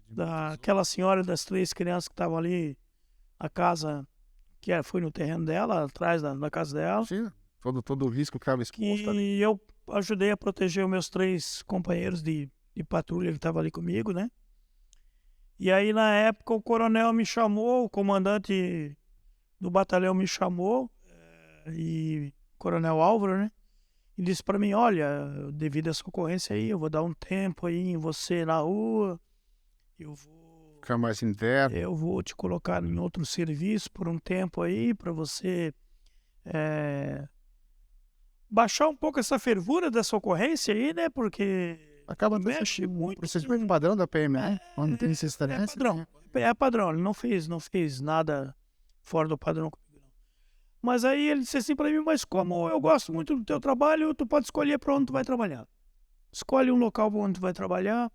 daquela senhora e das 3 crianças que estavam ali na casa, que foi no terreno dela, atrás da casa dela. Sim, todo o risco que estava exposto ali. E eu ajudei a proteger os meus 3 companheiros de patrulha que estavam ali comigo, né? E aí, na época, o coronel me chamou, o comandante do batalhão me chamou, e o coronel Álvaro, né? E disse para mim, olha, devido a essa ocorrência aí, eu vou dar um tempo aí em você na rua, Ficar mais interno. eu vou te colocar em outro serviço por um tempo aí, para você baixar um pouco essa fervura dessa ocorrência aí, né? Porque Acaba mexe muito. procedimento padrão da PM, né? Quando tem esse estresse. É padrão, ele não fez nada fora do padrão comigo, não. Mas aí ele disse assim pra mim, mas como eu gosto muito do teu trabalho, tu pode escolher pra onde tu vai trabalhar. Escolhe um local pra onde tu vai trabalhar.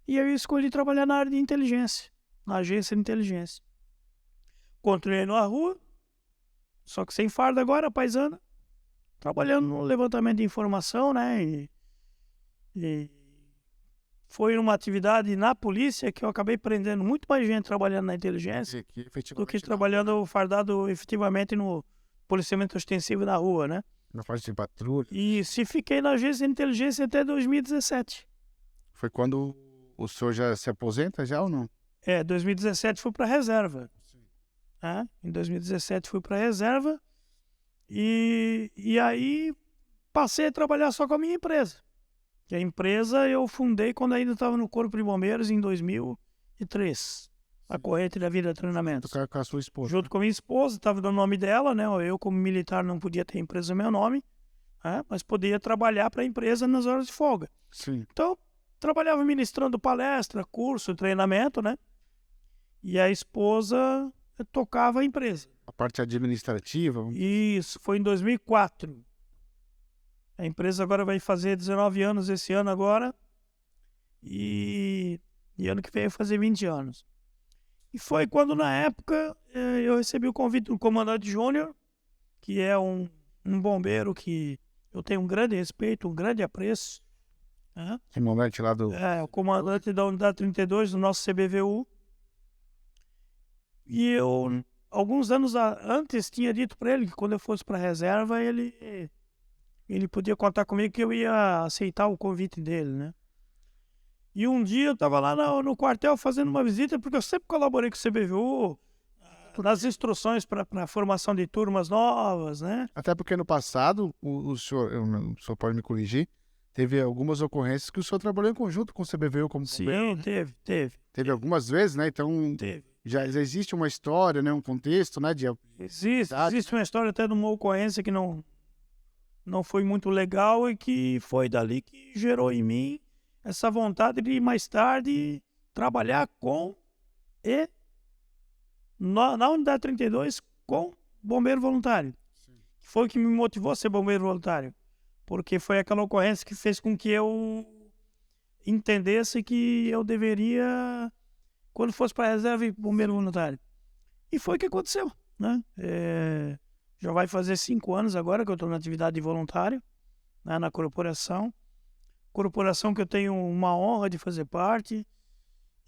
E aí eu escolhi trabalhar na área de inteligência, na agência de inteligência. Continuei na rua, só que sem farda agora, paisana, trabalhando no levantamento de informação, né? E foi uma atividade na polícia que eu acabei prendendo muito mais gente trabalhando na inteligência do que trabalhando fardado efetivamente no policiamento ostensivo na rua, né? Na parte de patrulha. E se fiquei na agência de inteligência até 2017. Foi quando o senhor já se aposenta já ou não? 2017 fui para reserva. Em 2017 fui para reserva e aí passei a trabalhar só com a minha empresa. E a empresa eu fundei quando ainda estava no Corpo de Bombeiros em 2003. A Corrente da Vida Treinamentos. Com a sua esposa. Junto com a minha esposa, estava no nome dela, né? Eu como militar não podia ter empresa no meu nome, mas podia trabalhar para a empresa nas horas de folga. Sim. Então, trabalhava ministrando palestra, curso, treinamento, né? E a esposa tocava a empresa. A parte administrativa? Isso, foi em 2004. A empresa agora vai fazer 19 anos esse ano agora. E ano que vem vai fazer 20 anos. E foi quando, na época, eu recebi o convite do comandante Júnior, que é um bombeiro que eu tenho um grande respeito, um grande apreço. Comandante lá do... O comandante da Unidade 32 do nosso CBVU. E eu, alguns anos antes, tinha dito para ele que quando eu fosse para a reserva, ele podia contar comigo que eu ia aceitar o convite dele, né? E um dia eu estava lá no quartel fazendo uma visita, porque eu sempre colaborei com o CBVU, nas instruções para a formação de turmas novas, né? Até porque no passado, o senhor, o senhor pode me corrigir, teve algumas ocorrências que o senhor trabalhou em conjunto com o CBVU como bombeiro, Sim, né? teve. Teve algumas vezes, né? Então, Teve. já existe uma história, né? Um contexto, né? Existe uma história até de uma ocorrência que não foi muito legal e que foi dali que gerou em mim essa vontade de mais tarde trabalhar com e na unidade 32 com bombeiro voluntário. Foi o que me motivou a ser bombeiro voluntário, porque foi aquela ocorrência que fez com que eu entendesse que eu deveria, quando fosse para a reserva, ir bombeiro voluntário. E foi o que aconteceu, né? Já vai fazer 5 anos agora que eu estou na atividade de voluntário, né, na corporação. Corporação que eu tenho uma honra de fazer parte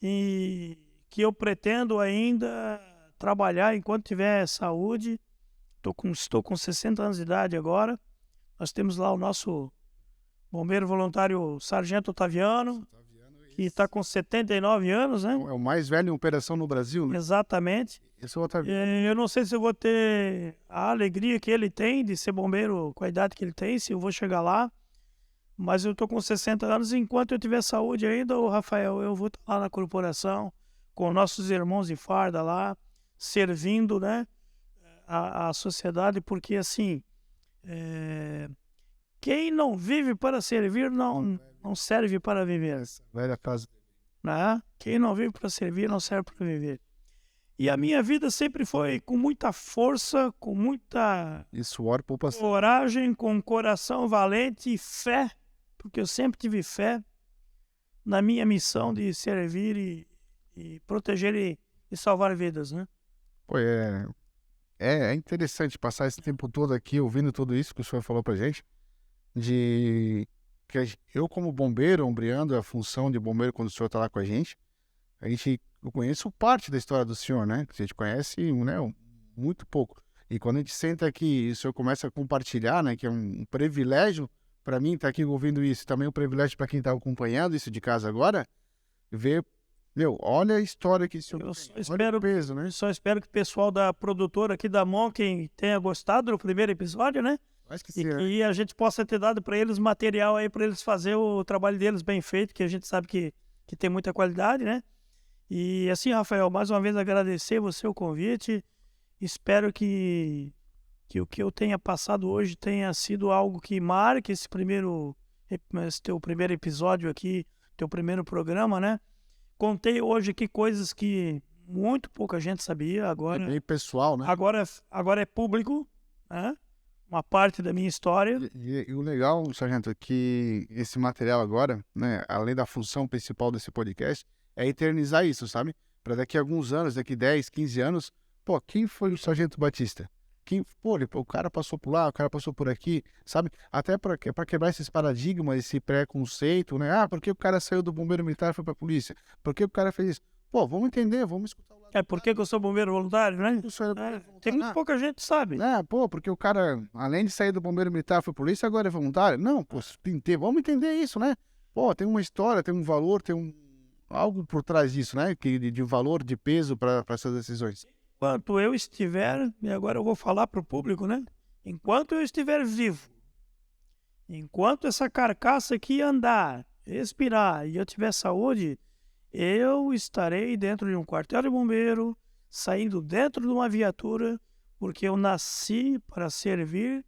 e que eu pretendo ainda trabalhar enquanto tiver saúde. Estou com 60 anos de idade agora. Nós temos lá o nosso bombeiro voluntário Sargento Otaviano, que está com 79 anos, né? É o mais velho em operação no Brasil, né? Exatamente. Esse é o Otaviano. Eu não sei se eu vou ter a alegria que ele tem de ser bombeiro com a idade que ele tem, se eu vou chegar lá. Mas eu estou com 60 anos e enquanto eu tiver saúde ainda, ô Rafael, eu vou estar lá na corporação com nossos irmãos de farda lá, servindo, né, a sociedade, porque assim, quem não vive para servir não serve para viver. Velha casa. Né? Quem não vive para servir não serve para viver. E a minha vida sempre foi com muita força, com muita E suor, poupa. coragem, com coração valente e fé, porque eu sempre tive fé na minha missão de servir e proteger e salvar vidas, né? Pô, é interessante passar esse tempo todo aqui ouvindo tudo isso que o senhor falou pra gente, de que eu como bombeiro, ombreando a função de bombeiro quando o senhor tá lá com a gente, eu conheço parte da história do senhor, né? A gente conhece, né, muito pouco. E quando a gente senta aqui e o senhor começa a compartilhar, né, que é um privilégio para mim estar aqui ouvindo isso, também um privilégio para quem está acompanhando isso de casa agora, ver, olha a história que esse senhor tem, olha o peso, né? Só espero que o pessoal da produtora aqui da Monken tenha gostado do primeiro episódio, né? Acho que E sim, né? que a gente possa ter dado para eles material aí para eles fazer o trabalho deles bem feito, que a gente sabe que tem muita qualidade, né? E assim, Rafael, mais uma vez agradecer você o convite. Espero que o que eu tenha passado hoje tenha sido algo que marque esse teu primeiro episódio aqui, teu primeiro programa, né? Contei hoje aqui coisas que muito pouca gente sabia. Agora, É bem pessoal, né? agora é público, né? Uma parte da minha história. E o legal, sargento, é que esse material agora, né, além da função principal desse podcast, é eternizar isso, sabe? Para daqui a alguns anos, daqui 10, 15 anos, pô, quem foi o Sargento Batista? O cara passou por lá, o cara passou por aqui, sabe? Até para quebrar esses paradigmas, esse preconceito, né? Ah, por que o cara saiu do bombeiro militar e foi pra polícia? Por que o cara fez isso? Pô, vamos entender, vamos escutar o lado. Por que eu sou bombeiro voluntário, né? Tem muito pouca gente que sabe. Pô, porque o cara, além de sair do bombeiro militar, foi polícia, agora é voluntário? Não, pô, vamos entender isso, né? Pô, tem uma história, tem um valor, algo por trás disso, né? De valor, de peso para essas decisões. Enquanto eu estiver, e agora eu vou falar para o público, né? Enquanto eu estiver vivo, enquanto essa carcaça aqui andar, respirar e eu tiver saúde, eu estarei dentro de um quartel de bombeiro, saindo dentro de uma viatura, porque eu nasci para servir,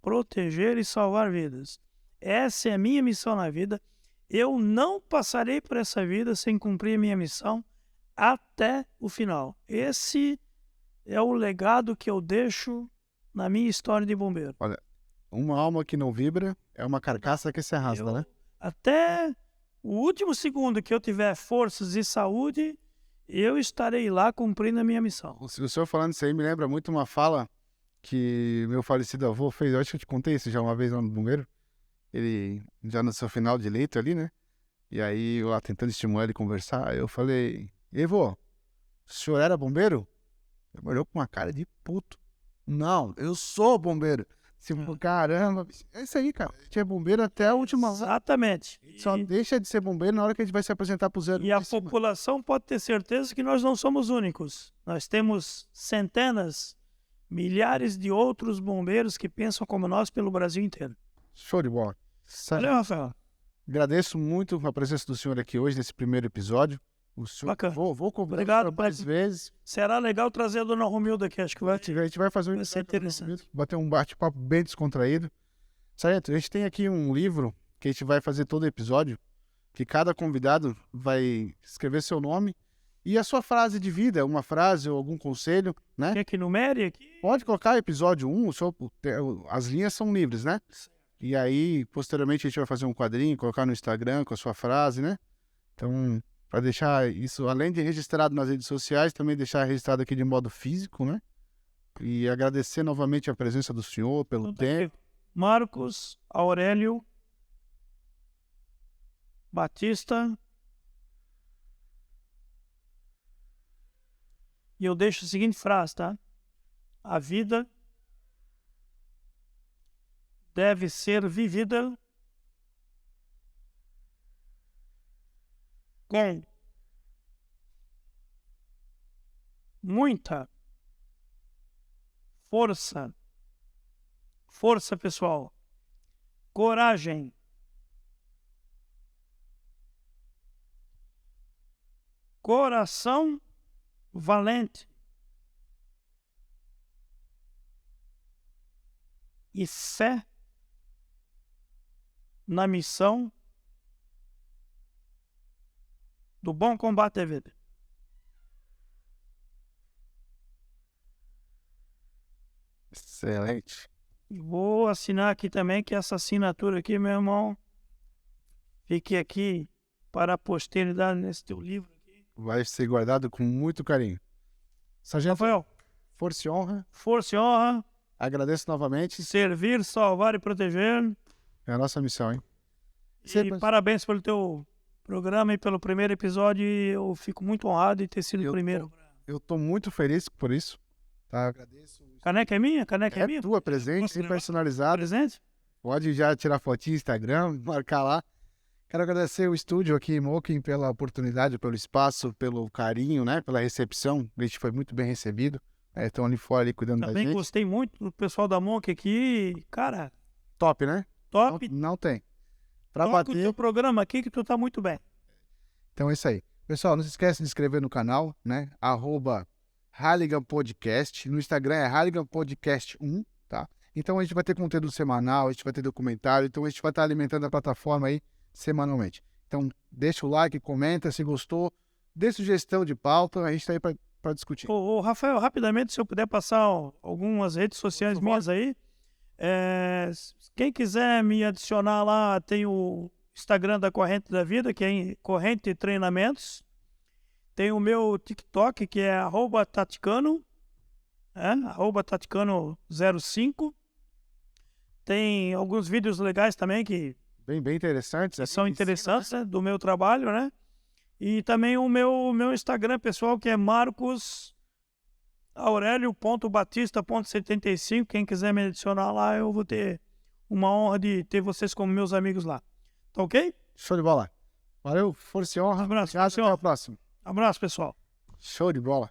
proteger e salvar vidas. Essa é a minha missão na vida. Eu não passarei por essa vida sem cumprir a minha missão até o final. Esse é o legado que eu deixo na minha história de bombeiro. Olha, uma alma que não vibra é uma carcaça que se arrasta, né? Até o último segundo que eu tiver forças e saúde, eu estarei lá cumprindo a minha missão. O senhor falando isso aí me lembra muito uma fala que meu falecido avô fez. Eu acho que eu te contei isso já uma vez lá no bombeiro. Ele já no seu final de leito ali, né? E aí eu lá tentando estimular ele a conversar, eu falei: "Ei, vô, o senhor era bombeiro?" Ele olhou com uma cara de puto. "Não, eu sou bombeiro." Caramba, é isso aí, cara. A gente é bombeiro até a última hora. Exatamente. Só deixa de ser bombeiro na hora que a gente vai se apresentar pro zero. E a população pode ter certeza que nós não somos únicos. Nós temos centenas, milhares de outros bombeiros que pensam como nós pelo Brasil inteiro. Show de bola. Valeu, Rafael. Agradeço muito a presença do senhor aqui hoje, nesse primeiro episódio. O senhor... Bacana. Vou convidar Obrigado, o senhor mais vezes. Será legal trazer a dona Romilda aqui, acho que vai. A gente vai fazer Vai ser interessante. bater um bate-papo bem descontraído. Certo? A gente tem aqui um livro que a gente vai fazer todo episódio, que cada convidado vai escrever seu nome e a sua frase de vida, uma frase ou algum conselho, né? Quer que numere aqui? Pode colocar episódio 1, as linhas são livres, né? E aí, posteriormente, a gente vai fazer um quadrinho, colocar no Instagram com a sua frase, né? Então, para deixar isso, além de registrado nas redes sociais, também deixar registrado aqui de modo físico, né? E agradecer novamente a presença do senhor pelo tempo. Marcos Aurélio Batista. E eu deixo a seguinte frase, tá? A vida deve ser vivida com muita força pessoal, coragem, coração valente e fé na missão do bom combate à vida. Excelente. Vou assinar aqui também, que essa assinatura aqui, meu irmão, fique aqui para a posteridade nesse teu livro aqui. Vai ser guardado com muito carinho. Sargento, Rafael, força e honra. força e honra, Agradeço novamente. servir, salvar e proteger. É a nossa missão, hein? E parabéns pelo teu programa e pelo primeiro episódio. Eu fico muito honrado de ter sido o primeiro. Eu tô muito feliz por isso. Tá? Agradeço. Caneca é minha? Caneca é minha? Tua, presente, personalizado. Presente? Pode já tirar fotinho no Instagram, marcar lá. Quero agradecer o estúdio aqui em Moquim pela oportunidade, pelo espaço, pelo carinho, né? Pela recepção. A gente foi muito bem recebido. Estão ali fora ali cuidando da Também gente. gostei muito do pessoal da Monk aqui. Cara, Top, né? top. Não tem. Pra Toca o bater. teu programa aqui que tu tá muito bem. Então é isso aí. Pessoal, não se esqueça de se inscrever no canal, né? @Halligan Podcast. No Instagram é Halligan Podcast 1, tá? Então a gente vai ter conteúdo semanal, a gente vai ter documentário, então a gente vai estar alimentando a plataforma aí semanalmente. Então deixa o like, comenta se gostou, dê sugestão de pauta, a gente tá aí para discutir. Ô, Rafael, rapidamente, se eu puder passar algumas redes sociais minhas aí. Quem quiser me adicionar lá, tem o Instagram da Corrente da Vida, que é Corrente Treinamentos. Tem o meu TikTok, que é @taticano, @taticano05. Tem alguns vídeos legais também que Bem interessantes. são interessantes, né, do meu trabalho, né? E também o meu Instagram pessoal, que é marcosaurelio.batista.75. Quem quiser me adicionar lá, eu vou ter uma honra de ter vocês como meus amigos lá. Tá ok? Show de bola. Valeu, força e honra. Abraço. Até a próxima. Abraço, pessoal. Show de bola.